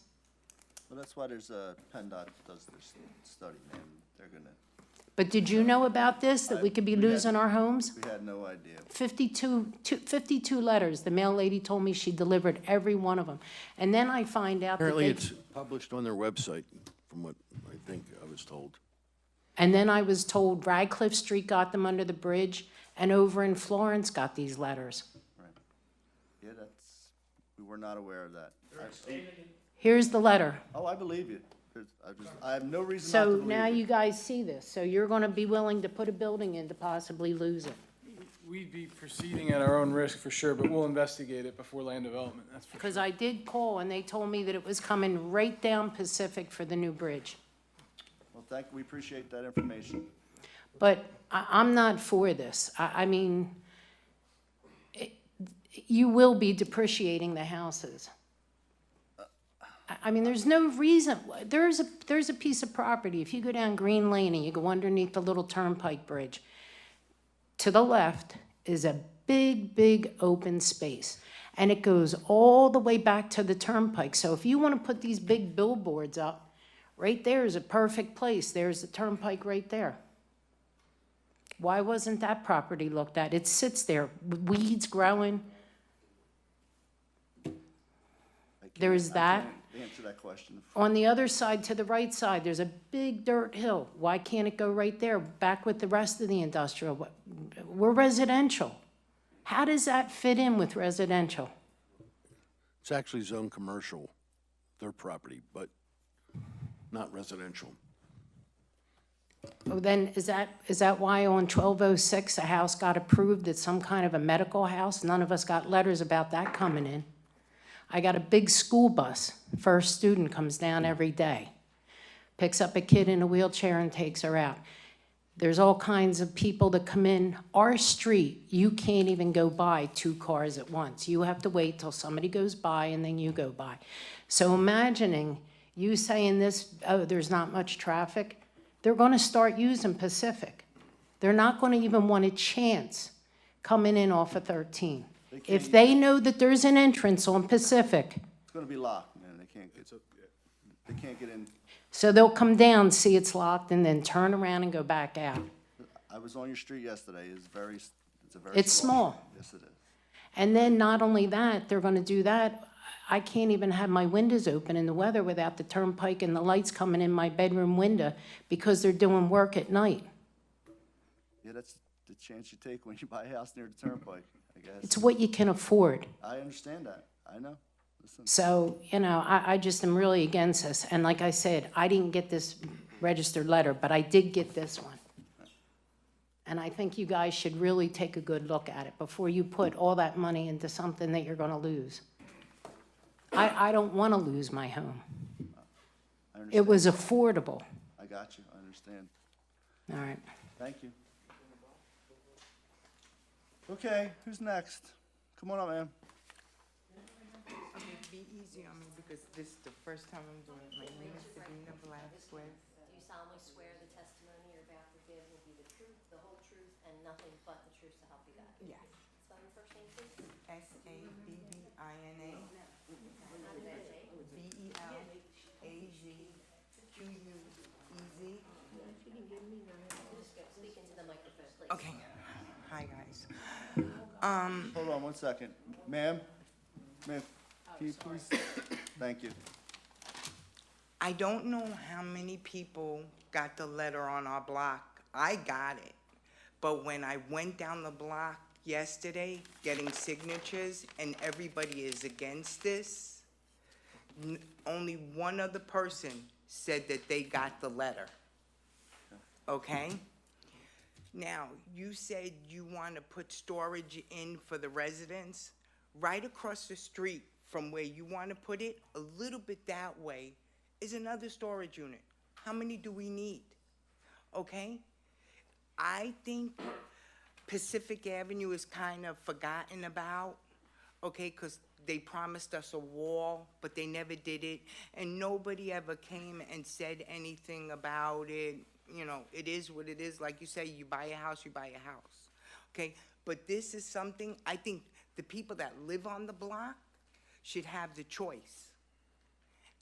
Well, that's why there's a PennDOT does their study, man. They're gonna. But did you know about this, that we could be losing our homes? We had no idea. 52 letters. The mail lady told me she delivered every one of them. And then I find out that Apparently they... it's published on their website, from what I think I was told. And then I was told Radcliffe Street got them under the bridge, and over in Florence got these letters. Right. Yeah, we were not aware of that. Here's the letter. Oh, I believe you. I have no reason not to So believe now you. you guys see this. So you're going to be willing to put a building in to possibly lose it. We'd be proceeding at our own risk for sure, but we'll investigate it before land development, that's for sure. Because I did call, and they told me that it was coming right down Pacific for the new bridge. Well, we appreciate that information. But I'm not for this. I mean, you will be depreciating the houses. I mean, there's no reason. There's a piece of property. If you go down Green Lane and you go underneath the little turnpike bridge, to the left is a big, big open space. And it goes all the way back to the turnpike. So if you want to put these big billboards up, right there is a perfect place. There's the turnpike right there. Why wasn't that property looked at? It sits there, weeds growing. There's that. I can't answer that question. On the other side, to the right side, there's a big dirt hill. Why can't it go right there, back with the rest of the industrial? We're residential. How does that fit in with residential? It's actually zone commercial, their property, but not residential. Oh, then is that why on 1206 a house got approved that's some kind of a medical house? None of us got letters about that coming in. I got a big school bus. First student comes down every day, picks up a kid in a wheelchair and takes her out. There's all kinds of people that come in. Our street, you can't even go by 2 cars at once. You have to wait till somebody goes by and then you go by. So imagining you saying this, oh, there's not much traffic, they're gonna start using Pacific. They're not gonna even want a chance coming in off of 13. If they know that there's an entrance on Pacific, It's gonna be locked, man. They can't get in. so they'll come down, see it's locked, and then turn around and go back out. I was on your street yesterday. It's a very. It's small. street. Yes, it is. And then not only that, they're gonna do that, I can't even have my windows open in the weather without the turnpike and the lights coming in my bedroom window because they're doing work at night. Yeah, that's the chance you take when you buy a house near the turnpike, I guess. It's what you can afford. I understand that. I know. Listen. So, you know, I just am really against this. And like I said, I didn't get this registered letter, but I did get this one. And I think you guys should really take a good look at it before you put all that money into something that you're gonna lose. I don't wanna lose my home. I understand. It was affordable. I got you. I understand. All right. Thank you. Okay, who's next? Come on up, man. Be easy on me because this is the first time I'm doing it. My name is Sabrina Velasquez. Do you solemnly swear the testimony you're about to give will be the truth, the whole truth, and nothing but the truth, so help you God? Yes. Spell your first name, please. Sabbina. Belazquez. Speak into the microphone, please. Okay. Hi, guys. Hold on one second. Ma'am, can you please? Thank you. I don't know how many people got the letter on our block. I got it. But when I went down the block yesterday getting signatures and everybody is against this, only one other person said that they got the letter. Okay? Now, you said you want to put storage in for the residents. Right across the street from where you want to put it, a little bit that way, is another storage unit. How many do we need? Okay? I think Pacific Avenue is kind of forgotten about, okay, because they promised us a wall, but they never did it, and nobody ever came and said anything about it. You know, it is what it is. Like you say, you buy a house, you buy a house, okay? But this is something, I think the people that live on the block should have the choice.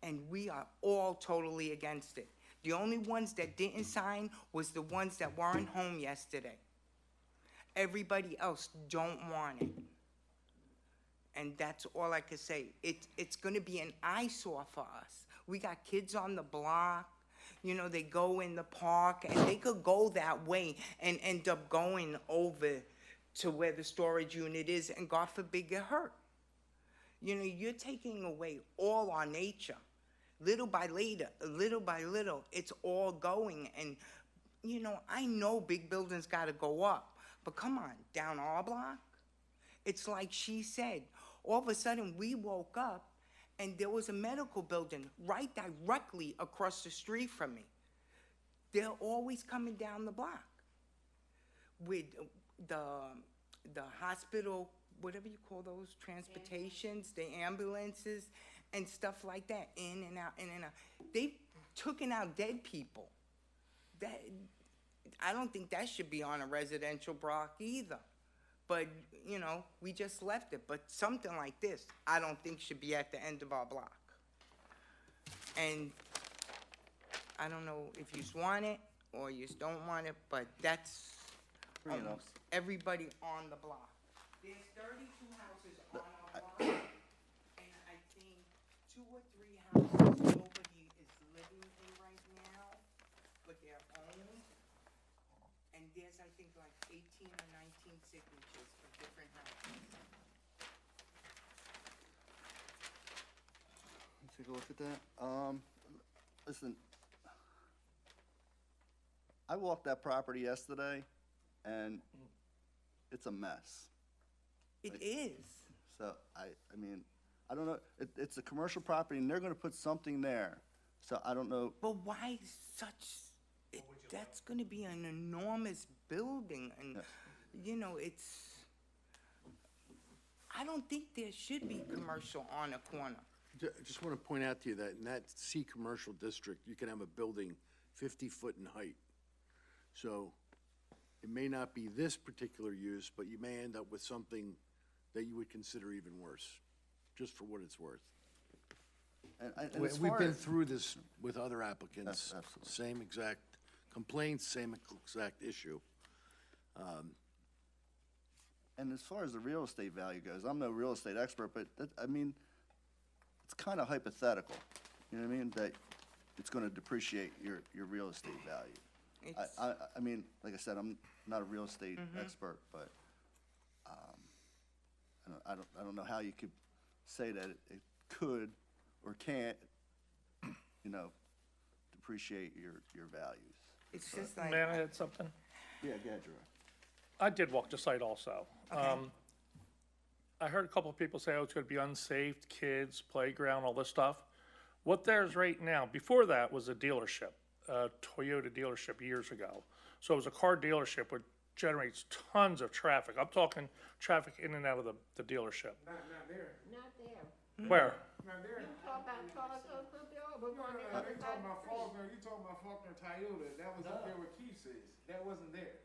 And we are all totally against it. The only ones that didn't sign was the ones that weren't home yesterday. Everybody else don't want it. And that's all I could say. It's gonna be an eyesore for us. We got kids on the block, you know, they go in the park and they could go that way and end up going over to where the storage unit is and God forbid get hurt. You know, you're taking away all our nature. Little by little, it's all going. And, you know, I know big buildings gotta go up, but come on, down our block, it's like she said, all of a sudden we woke up and there was a medical building right directly across the street from me. They're always coming down the block with the hospital, whatever you call those, transportations, the ambulances and stuff like that, in and out, in and out. They've taken out dead people. That, I don't think that should be on a residential block either. But, you know, we just left it. But something like this, I don't think should be at the end of our block. And I don't know if you want it or you don't want it, but that's almost everybody on the block. There's 32 houses on our block, and I think 2 or 3 houses nobody is living in right now, but they're owned. And there's, I think, like 18 or 19 signatures for different houses. Let's take a look at that. Listen, I walked that property yesterday, and it's a mess. It is. So, I mean, I don't know, it's a commercial property, and they're gonna put something there. So I don't know. But why that's gonna be an enormous building, and, you know, I don't think there should be commercial on a corner. I just want to point out to you that in that C commercial district, you can have a building 50 foot in height. So it may not be this particular use, but you may end up with something that you would consider even worse, just for what it's worth. And as We've far been as- through this with other applicants. Absolutely. Same exact complaints, same exact issue. And as far as the real estate value goes, I'm no real estate expert, but I mean, it's kind of hypothetical. You know what I mean? That it's going to depreciate your real estate value. I mean, like I said, I'm not a real estate expert, but I don't know how you could say that it could or can't, you know, depreciate your values. It's just like, May I add something? Yeah, go ahead, Gerard. I did walk the site also. I heard a couple of people say, oh, it's gonna be unsafe, kids, playground, all this stuff. What there's right now, before that was a dealership, a Toyota dealership years ago. So it was a car dealership which generates tons of traffic. I'm talking traffic in and out of the dealership. Not there. Where? Not there. You talk about cars over there, we're going to You talking about Faulkner, you talking about Faulkner Toyota, that was up there where Keith says, that wasn't there.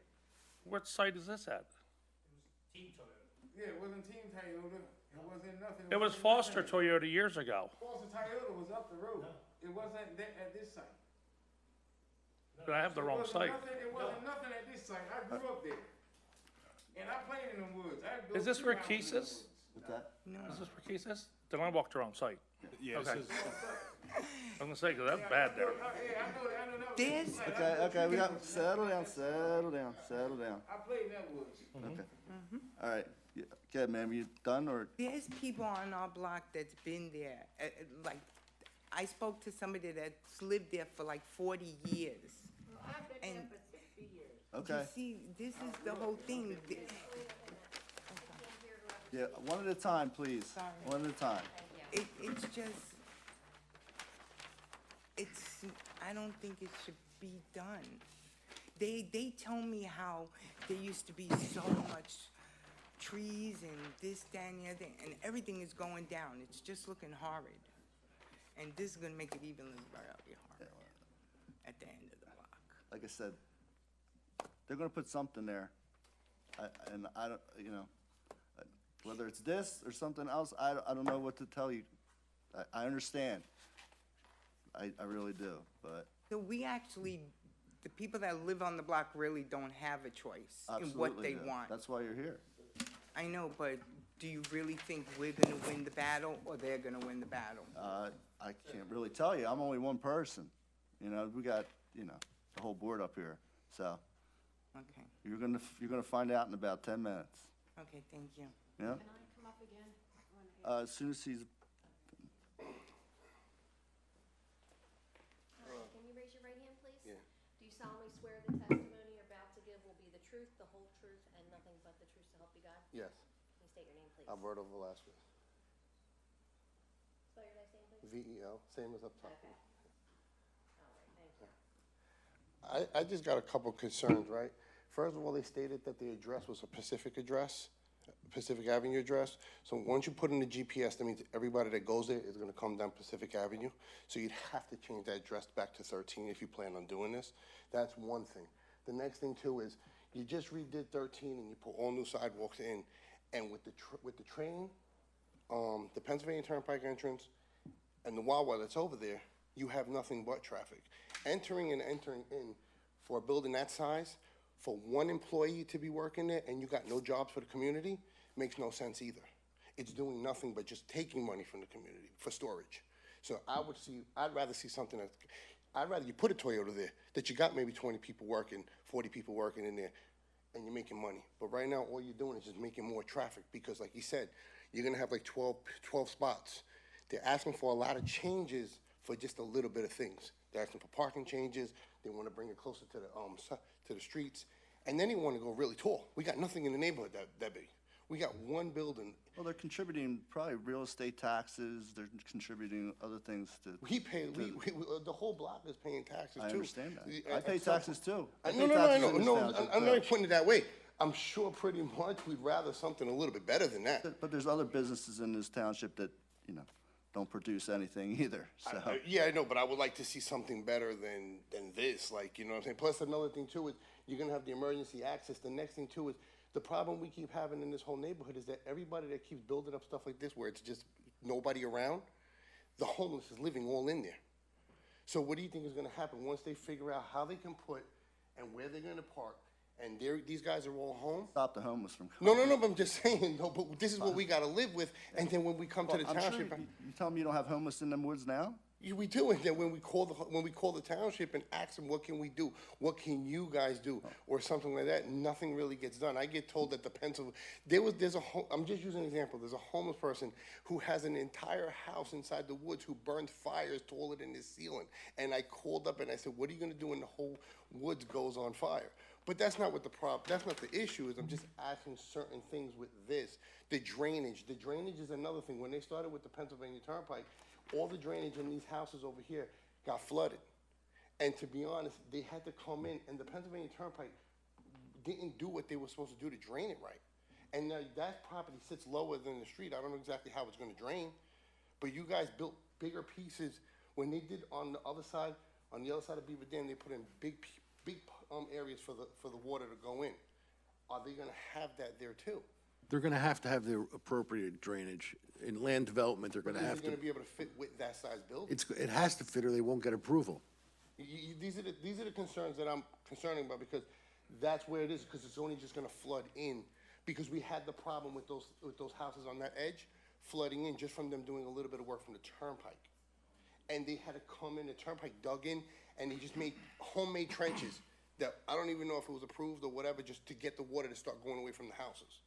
What site is this at? Yeah, it wasn't Team Toyota, it wasn't nothing. It was Foster Toyota years ago. Foster Toyota was up the road, it wasn't at this site. But I have the wrong site. It wasn't nothing at this site, I grew up there. And I played in them woods. Is this where Keith is? What's that? Is this where Keith is? Then I walked the wrong site. Yeah, Okay. this is, I'm gonna say, 'cause that's bad there. this, Okay, we got, settle down. I played in that woods. Okay. All right. Yeah, go ahead, ma'am, you done or? there's people on our block that's been there. Like, I spoke to somebody that's lived there for like 40 years. I've been there And- for 60 years. Okay, You see, this is the whole thing. yeah, one at a time, please. Sorry. One at a time. It's just, I don't think it should be done. They tell me how there used to be so much trees and this, that, and the other, and everything is going down. It's just looking horrid. And this is gonna make it even really horrid at the end of the block. Like I said, they're gonna put something there. And I don't, you know, whether it's this or something else, I don't know what to tell you. I understand. I really do, but So we actually, the people that live on the block really don't have a choice in what absolutely they do. want. That's why you're here. I know, but do you really think we're gonna win the battle or they're gonna win the battle? I can't really tell you. I'm only one person. You know, we got, you know, the whole board up here. So Okay, you're gonna find out in about 10 minutes. okay, thank you. Yeah? Can I come up again? As soon as he's, All right, can you raise your right hand, please? Yeah. Do you solemnly swear the testimony you're about to give will be the truth, the whole truth, and nothing but the truth, so help you God? Yes, Can you state your name, please? Alberto Velasquez, Spell your last name, please? VEL, same as up top. Okay. All right, thank you. I just got a couple concerns, right? First of all, they stated that the address was a Pacific address, Pacific Avenue address. So once you put in the GPS, that means everybody that goes there is gonna come down Pacific Avenue. So you'd have to change that address back to 13 if you plan on doing this. That's one thing. The next thing too is, you just redid 13 and you put all new sidewalks in. And with the train, the Pennsylvania Turnpike entrance, and the Wawa that's over there, you have nothing but traffic. Entering in for a building that size, for one employee to be working there and you got no jobs for the community, makes no sense either. It's doing nothing but just taking money from the community for storage. So I'd rather see something I'd rather you put a Toyota there, that you got maybe 20 people working, 40 people working in there, and you're making money. But right now, all you're doing is just making more traffic because like you said, you're gonna have like 12 spots. They're asking for a lot of changes for just a little bit of things. They're asking for parking changes. They want to bring it closer to the streets, and then they want to go really tall. We got nothing in the neighborhood that big. We got one building. well, they're contributing probably real estate taxes, they're contributing other things to. We pay. The whole block is paying taxes too. I understand that. The- I pay at some- taxes too. I No, pay no, taxes no, in this no. township, I'm too. not even putting it that way. I'm sure pretty much we'd rather something a little bit better than that. But there's other businesses in this township that, you know, don't produce anything either, so. Yeah, I know, but I would like to see something better than this, like, you know what I'm saying? Plus, another thing too is, you're gonna have the emergency access. The next thing too is, the problem we keep having in this whole neighborhood is that everybody that keeps building up stuff like this, where it's just nobody around, the homeless is living all in there. So what do you think is gonna happen once they figure out how they can put and where they're gonna park, and these guys are all home? Stop the homeless from No, coming. but I'm just saying, no, but this is what we gotta live with, and then when we come to the I'm sure township. you tell me you don't have homeless in them woods now? Yeah, we do, and then when we call the township and ask them, what can we do? What can you guys do? Or something like that, nothing really gets done. I get told that I'm just using an example, there's a homeless person who has an entire house inside the woods who burned fires taller than his ceiling. And I called up and I said, what are you gonna do when the whole woods goes on fire? But that's not what that's not the issue is. I'm just asking certain things with this. The drainage is another thing. When they started with the Pennsylvania Turnpike, all the drainage in these houses over here got flooded. And to be honest, they had to come in, and the Pennsylvania Turnpike didn't do what they were supposed to do to drain it right. And now that property sits lower than the street. I don't know exactly how it's gonna drain, but you guys built bigger pieces. When they did on the other side of Beaver Dam, they put in big areas for the water to go in. Are they gonna have that there too? They're gonna have to have the appropriate drainage. In land development, they're gonna But have is it to. gonna be able to fit with that size building? It has to fit or they won't get approval. These are the concerns that I'm concerning about, because that's where it is, because it's only just gonna flood in. Because we had the problem with those houses on that edge, flooding in just from them doing a little bit of work from the turnpike. And they had to come in, the turnpike dug in, and they just made homemade trenches that I don't even know if it was approved or whatever, just to get the water to start going away from the houses.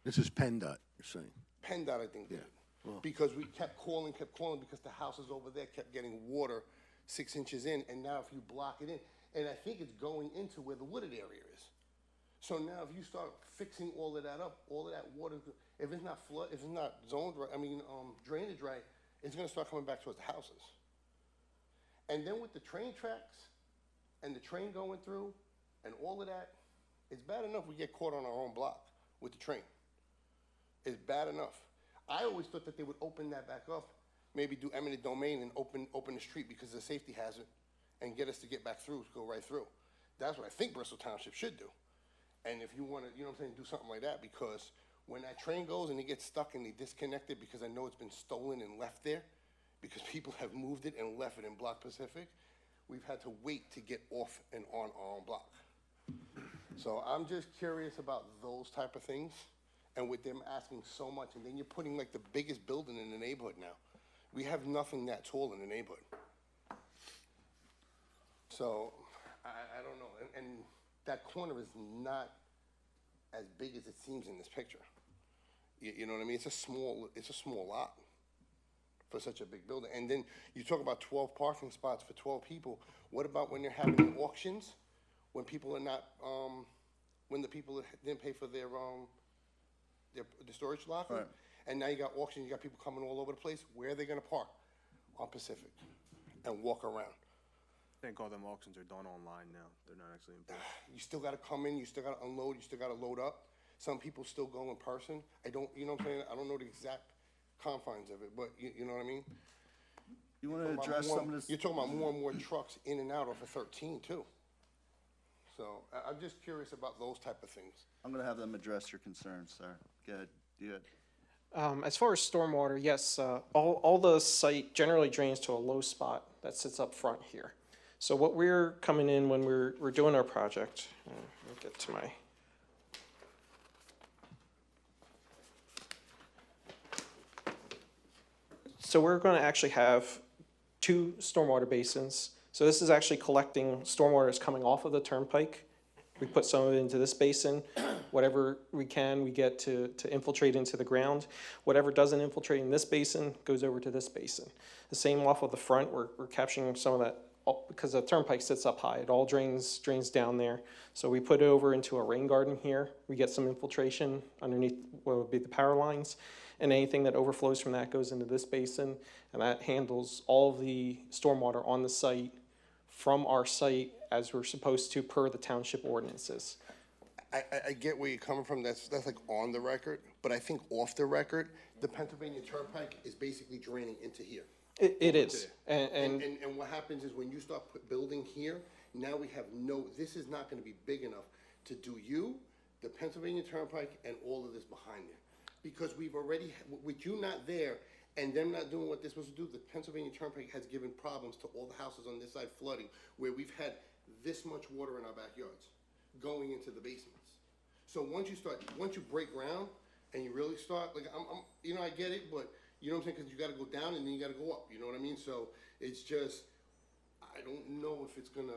This is PennDOT, you're saying. PennDOT, I think, did. Well. Because we kept calling, because the houses over there kept getting water 6 inches in, and now if you block it in, and I think it's going into where the wooded area is. So now if you start fixing all of that up, all of that water, if it's not zoned right, drainage right, it's gonna start coming back towards the houses. And then with the train tracks, and the train going through, and all of that, it's bad enough we get caught on our own block with the train. It's bad enough. I always thought that they would open that back up, maybe do eminent domain and open the street because of the safety hazard, and get us to get back through, go right through. That's what I think Bristol Township should do. And if you wanna, you know what I'm saying, do something like that, because when that train goes and it gets stuck and they disconnect it, because I know it's been stolen and left there, because people have moved it and left it in Block Pacific, we've had to wait to get off and on our own block. So I'm just curious about those type of things, and with them asking so much, and then you're putting like the biggest building in the neighborhood now. We have nothing that tall in the neighborhood. So, I don't know, and that corner is not as big as it seems in this picture. You know what I mean? It's a small lot for such a big building. And then you talk about 12 parking spots for 12 people. What about when they're having auctions? When people are not, when the people didn't pay for their the storage locker? Right. And now you got auctions, you got people coming all over the place. Where are they gonna park? On Pacific and walk around. I think all them auctions are done online now. They're not actually in person. You still gotta come in, you still gotta unload, you still gotta load up. Some people still go in person. You know what I'm saying? I don't know the exact confines of it, but you know what I mean? You wanna address some of this? You're talking about more and more trucks in and out off of 13 too. So I'm just curious about those type of things. I'm gonna have them address your concerns, sir. Go ahead, do it. As far as stormwater, yes, all the site generally drains to a low spot that sits up front here. So what we're coming in when we're doing our project, let me get to my. So we're going to actually have 2 stormwater basins. So this is actually collecting stormwater that's coming off of the turnpike. We put some of it into this basin. Whatever we can, we get to infiltrate into the ground. Whatever doesn't infiltrate in this basin goes over to this basin. The same off of the front, we're capturing some of that, because the turnpike sits up high. It all drains down there. So we put it over into a rain garden here. We get some infiltration underneath what would be the power lines. And anything that overflows from that goes into this basin. And that handles all of the stormwater on the site from our site as we're supposed to per the township ordinances. I get where you're coming from, that's like on the record, but I think off the record, the Pennsylvania Turnpike is basically draining into here. It is, and And what happens is when you start building here, now we have this is not gonna be big enough to do the Pennsylvania Turnpike and all of this behind there. Because we've already, with you not there and them not doing what they're supposed to do, the Pennsylvania Turnpike has given problems to all the houses on this side flooding, where we've had this much water in our backyards going into the basements. So once you break ground and you really start, like, I get it, but you know what I'm saying? Because you got to go down and then you got to go up. You know what I mean? So it's just, I don't know if it's gonna.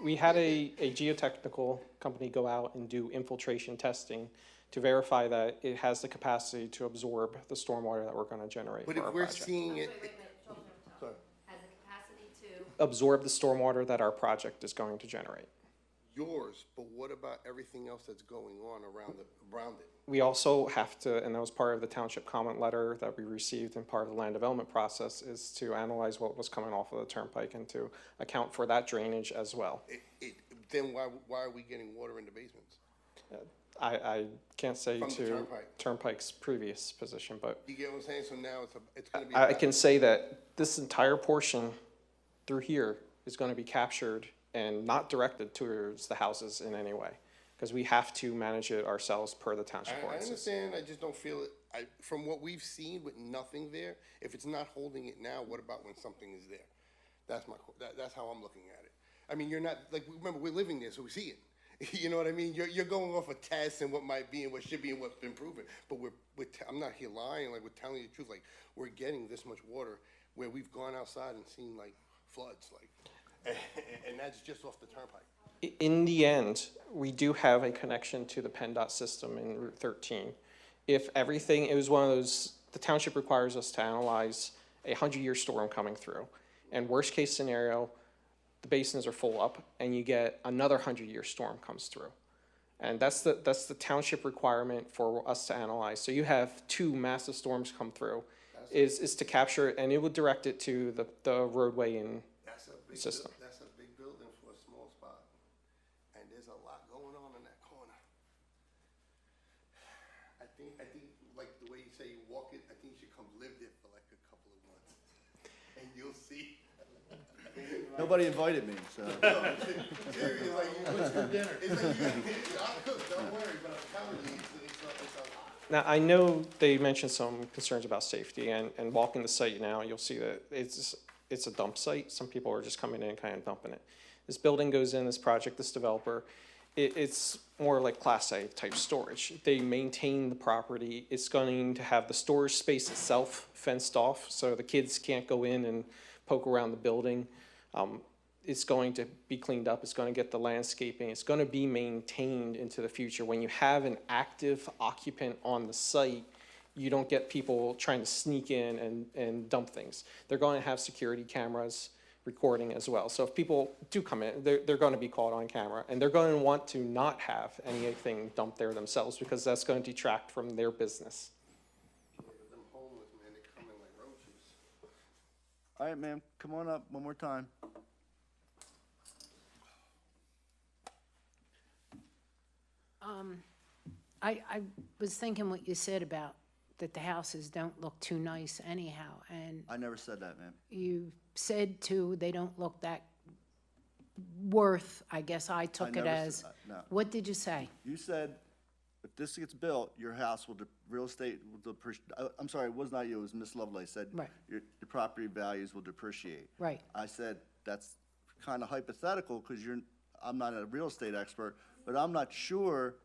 we had a geotechnical company go out and do infiltration testing to verify that it has the capacity to absorb the stormwater that we're going to generate But for if our we're project. seeing it, Has the capacity to, Absorb the stormwater that our project is going to generate. yours, but what about everything else that's going on around it? We also have to, and that was part of the township comment letter that we received and part of the land development process, is to analyze what was coming off of the turnpike and to account for that drainage as well. Then why are we getting water in the basements? I can't say From the to turnpike. Turnpike's previous position, but You get what I'm saying? So now it's gonna be. I can say that this entire portion through here is going to be captured and not directed towards the houses in any way, because we have to manage it ourselves per the township I ordinances. understand, I just don't feel it, from what we've seen with nothing there, if it's not holding it now, what about when something is there? That's how I'm looking at it. I mean, you're not, like, remember, we're living there, so we see it. You know what I mean? You're going off of tests and what might be and what should be and what's been proven. But I'm not here lying, like, we're telling you the truth, like, we're getting this much water where we've gone outside and seen, like, floods, like, and that's just off the turnpike. In the end, we do have a connection to the PennDOT system in Route 13. If everything, it was one of those, the township requires us to analyze a 100-year storm coming through. And worst case scenario, the basins are full up and you get another 100-year storm comes through. And that's the township requirement for us to analyze. So you have 2 massive storms come through, is to capture it, and it would direct it to the roadway and system. That's a big building for a small spot, and there's a lot going on in that corner. I think, like the way you say you walk it, I think you should come live there for like a couple of months, and you'll see. Nobody invited me, so. Seriously, like, what's for dinner? It's like, I'll cook, don't worry, but I'm telling you, it's a lot. Now, I know they mentioned some concerns about safety, and walking the site now, you'll see that it's a dump site. Some people are just coming in and kind of dumping it. This building goes in, this project, this developer, it's more like Class A type storage. They maintain the property. It's going to have the storage space itself fenced off, so the kids can't go in and poke around the building. It's going to be cleaned up. It's going to get the landscaping. It's going to be maintained into the future. When you have an active occupant on the site, you don't get people trying to sneak in and dump things. They're going to have security cameras recording as well. So if people do come in, they're going to be caught on camera, and they're going to want to not have anything dumped there themselves, because that's going to detract from their business. Them homeless, man, they come in like roaches. All right, ma'am, come on up one more time. I was thinking what you said about that the houses don't look too nice anyhow, and I never said that, ma'am. you said too, they don't look that worth, I guess I took it never as. said that, no. What did you say? You said, if this gets built, your house will, real estate will depreciate. I'm sorry, it was not you, it was Miss Lovelace said. Right. Your property values will depreciate. Right. I said, that's kind of hypothetical, because I'm not a real estate expert, but I'm not sure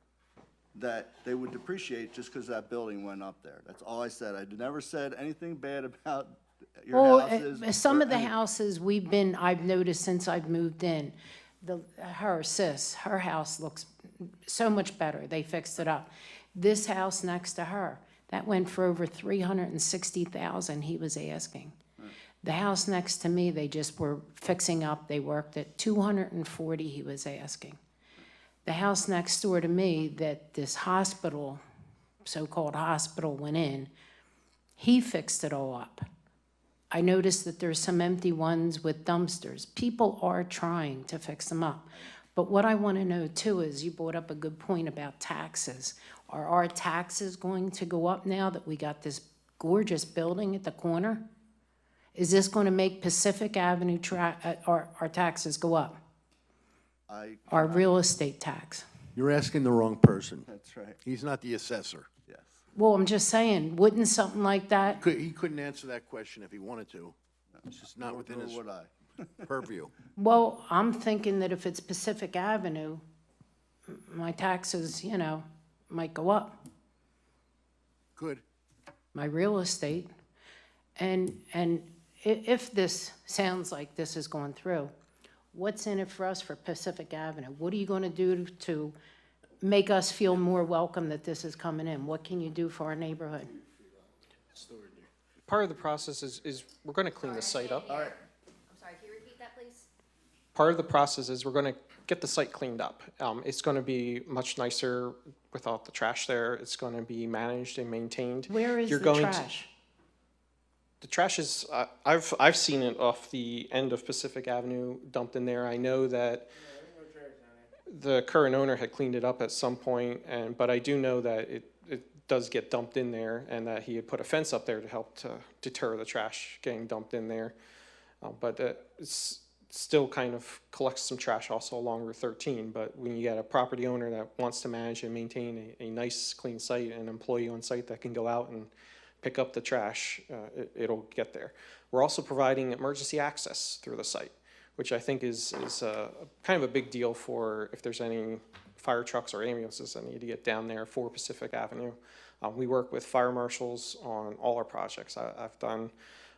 that they would depreciate just because that building went up there. That's all I said. I never said anything bad about your Well, houses. some or of the any- houses I've noticed since I've moved in, her house looks so much better. They fixed it up. This house next to her, that went for over $360,000 he was asking. The house next to me, they just were fixing up. They worked at $240,000 he was asking. The house next door to me that this hospital, so-called hospital, went in, he fixed it all up. I noticed that there's some empty ones with dumpsters. People are trying to fix them up. But what I want to know too is, you brought up a good point about taxes. Are our taxes going to go up now that we got this gorgeous building at the corner? Is this going to make Pacific Avenue our taxes go up? Our real estate tax? You're asking the wrong person. That's right. He's not the assessor. Yes. Well, I'm just saying, wouldn't something like that? He couldn't answer that question if he wanted to. It's just not within Nor his would I. purview. Well, I'm thinking that if it's Pacific Avenue, my taxes, might go up, Good. my real estate. And if this sounds like this is going through, what's in it for us for Pacific Avenue? What are you going to do to make us feel more welcome that this is coming in? What can you do for our neighborhood? Part of the process is we're going to clean the site up. I'm sorry, can you repeat that, please? Part of the process is we're going to get the site cleaned up. It's going to be much nicer without the trash there. It's going to be managed and maintained. Where is You're the going trash? The trash is, I've seen it off the end of Pacific Avenue dumped in there. I know that the current owner had cleaned it up at some point, but I do know that it does get dumped in there, and that he had put a fence up there to help to deter the trash getting dumped in there. But it's still kind of collects some trash also along Route 13. But when you get a property owner that wants to manage and maintain a nice, clean site, and an employee on site that can go out and pick up the trash, it'll get there. We're also providing emergency access through the site, which I think is kind of a big deal for if there's any fire trucks or ambulances that need to get down there for Pacific Avenue. We work with fire marshals on all our projects. I've done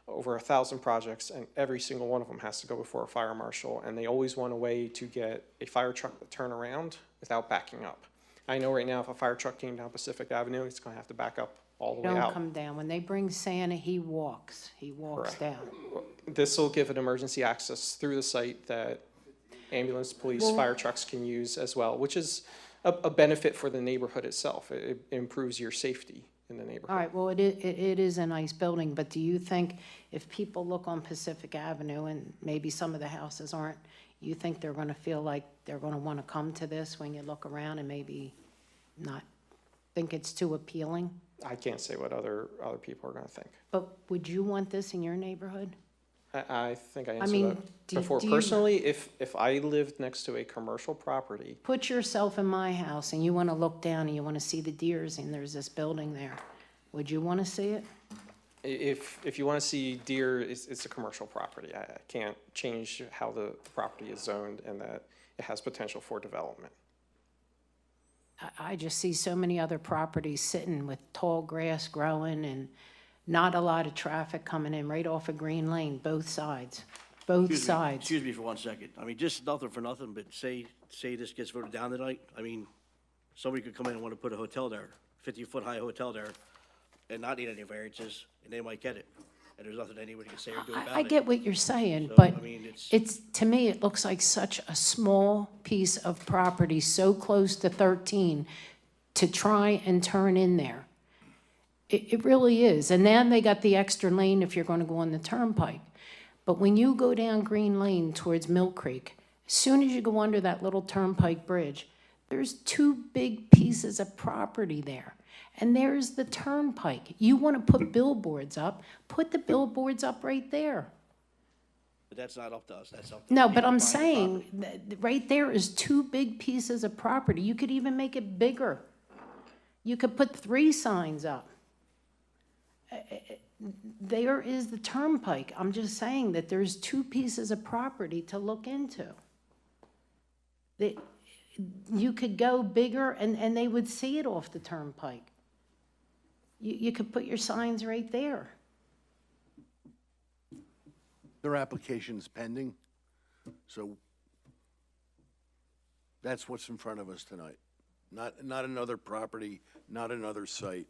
over 1,000 projects, and every single one of them has to go before a fire marshal, and they always want a way to get a fire truck to turn around without backing up. I know right now if a fire truck came down Pacific Avenue, it's going to have to back up all the way Don't out. come down. When they bring Santa, he walks Correct. down. This will give an emergency access through the site that ambulance, police, fire trucks can use as well, which is a benefit for the neighborhood itself. It improves your safety in the neighborhood. All right, well, it is a nice building, but do you think if people look on Pacific Avenue and maybe some of the houses aren't, you think they're going to feel like they're going to want to come to this when you look around and maybe not think it's too appealing? I can't say what other people are going to think. But would you want this in your neighborhood? I think I answered mean, that do before. you- Personally, if I lived next to a commercial property, Put yourself in my house and you want to look down and you want to see the deers and there's this building there. Would you want to see it? if you want to see deer, it's a commercial property. I can't change how the property is zoned and that it has potential for development. I just see so many other properties sitting with tall grass growing and not a lot of traffic coming in right off of Green Lane, both sides, sides. Excuse me for 1 second. I mean, just nothing for nothing, but say this gets voted down tonight. I mean, somebody could come in and want to put a hotel there, 50-foot high hotel there, and not need any variances, and they might get it. And there's nothing anybody can say or do about it. I get what you're saying, So, but I mean, it's, to me, it looks like such a small piece of property, so close to 13, to try and turn in there. It really is. And then they got the extra lane if you're going to go on the turnpike. But when you go down Green Lane towards Mill Creek, as soon as you go under that little turnpike bridge, there's two big pieces of property there. And there's the turnpike. You want to put billboards up, put the billboards up right there. But that's not up to us, that's up to. No, the but people I'm buying the saying, property. that right there is two big pieces of property. You could even make it bigger. You could put 3 signs up. There is the turnpike. I'm just saying that there's 2 pieces of property to look into. You could go bigger and they would see it off the turnpike. You could put your signs right there. Their application's pending, so that's what's in front of us tonight. Not another property, not another site.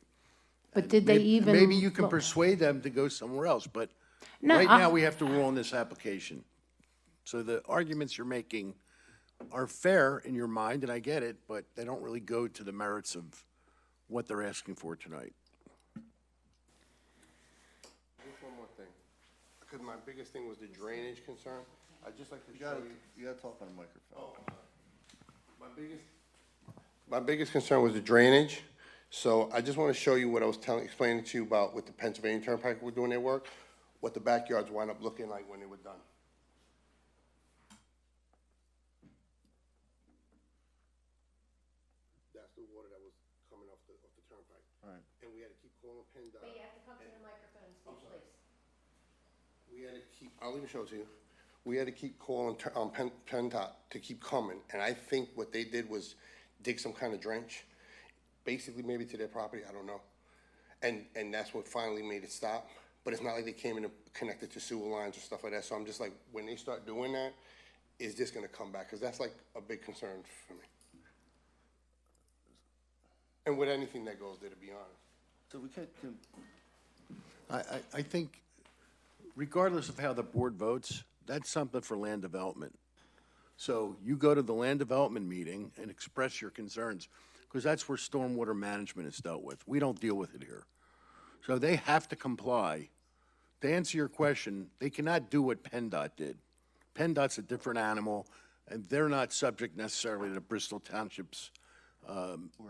But did they even? Maybe you can look- persuade them to go somewhere else, but No, right I- now we have to rule on this application. So the arguments you're making are fair in your mind, and I get it, but they don't really go to the merits of what they're asking for tonight. Just one more thing, because my biggest thing was the drainage concern. I'd just like to show you. You gotta talk on the microphone. My biggest concern was the drainage. So I just want to show you what I was explaining to you about with the Pennsylvania Turnpike were doing their work, what the backyards wind up looking like when they were done. That's the water that was coming off the turnpike. Right. And we had to keep calling PennDOT. But you have to come to the microphone, please. We had to keep, I'll even show it to you. We had to keep calling PennDOT to keep coming, and I think what they did was dig some kind of drench, basically maybe to their property, I don't know. And that's what finally made it stop. But it's not like they came in and connected to sewer lines or stuff like that. So I'm just like, when they start doing that, is this gonna come back? Because that's like a big concern for me. And with anything that goes there, to be honest. So we can I think regardless of how the board votes, that's something for land development. So you go to the land development meeting and express your concerns, because that's where stormwater management is dealt with. We don't deal with it here. So they have to comply. To answer your question, they cannot do what PennDOT did. PennDOT's a different animal, and they're not subject necessarily to Bristol Township's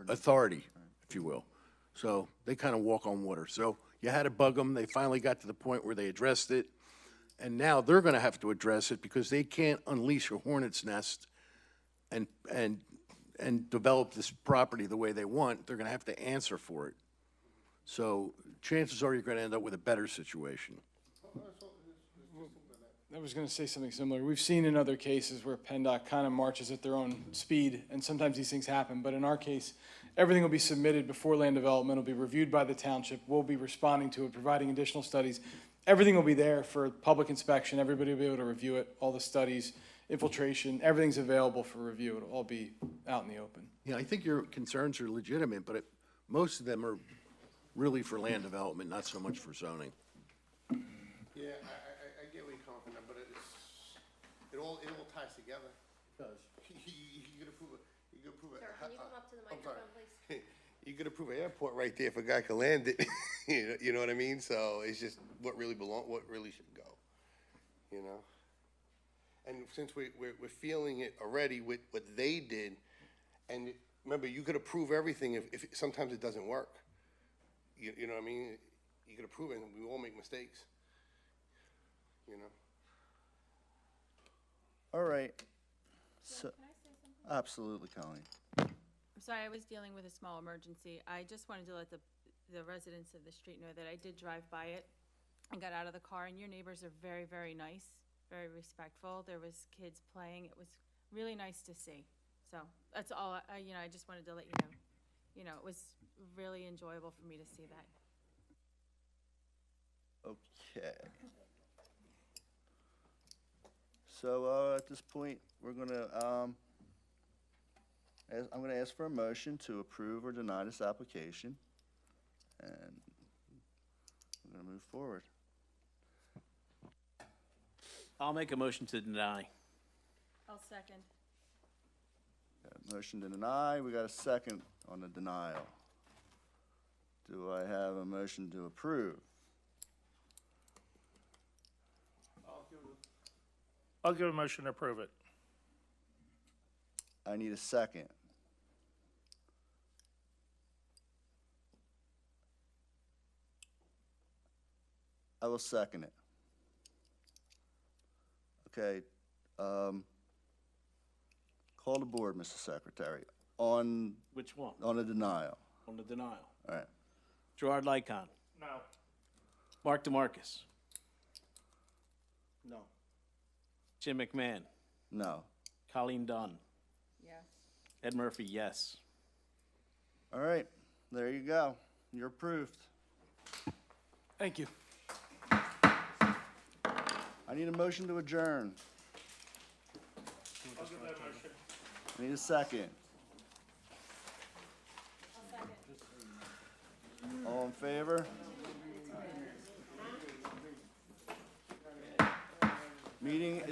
authority, if you will. So they kind of walk on water. So you had to bug them. They finally got to the point where they addressed it. And now they're going to have to address it because they can't unleash a hornet's nest and develop this property the way they want. They're going to have to answer for it. So chances are you're going to end up with a better situation. I was going to say something similar. We've seen in other cases where PennDOT kind of marches at their own speed, and sometimes these things happen. But in our case, everything will be submitted before land development. It'll be reviewed by the township. We'll be responding to it, providing additional studies. Everything will be there for public inspection. Everybody will be able to review it, all the studies, infiltration, everything's available for review. It'll all be out in the open. Yeah, I think your concerns are legitimate, but most of them are really for land development, not so much for zoning. Yeah, I get where you're coming from, but it all ties together. It does. You could approve it. Sir, can you come up to the microphone, please? You could approve an airport right there if a guy can land it. You know what I mean? So it's just what really should go, you know? And since we're feeling it already with what they did, and remember, you could approve everything if sometimes it doesn't work. You know what I mean? You could approve it, and we all make mistakes, you know? All right. So, Can I say something? absolutely, Colleen. I'm sorry, I was dealing with a small emergency. I just wanted to let the residents of the street know that I did drive by it and got out of the car, and your neighbors are very, very nice, very respectful. There was kids playing. It was really nice to see. So that's all, I just wanted to let you know. It was really enjoyable for me to see that. Okay. So, at this point, we're gonna, I'm gonna ask for a motion to approve or deny this application. And we're gonna move forward. I'll make a motion to deny. I'll second. Got a motion to deny, we got a second on the denial. Do I have a motion to approve? I'll give a motion to approve it. I need a second. I will second it. Okay, call the board, Mr. Secretary, on, Which one? on the denial. On the denial. All right. Gerard Lycon. No. Mark DeMarcus. No. Jim McMahon. No. Colleen Dunn. Yes. Ed Murphy, yes. All right, there you go. You're approved. Thank you. I need a motion to adjourn. I'll give that motion. I need a second. All in favor? Meeting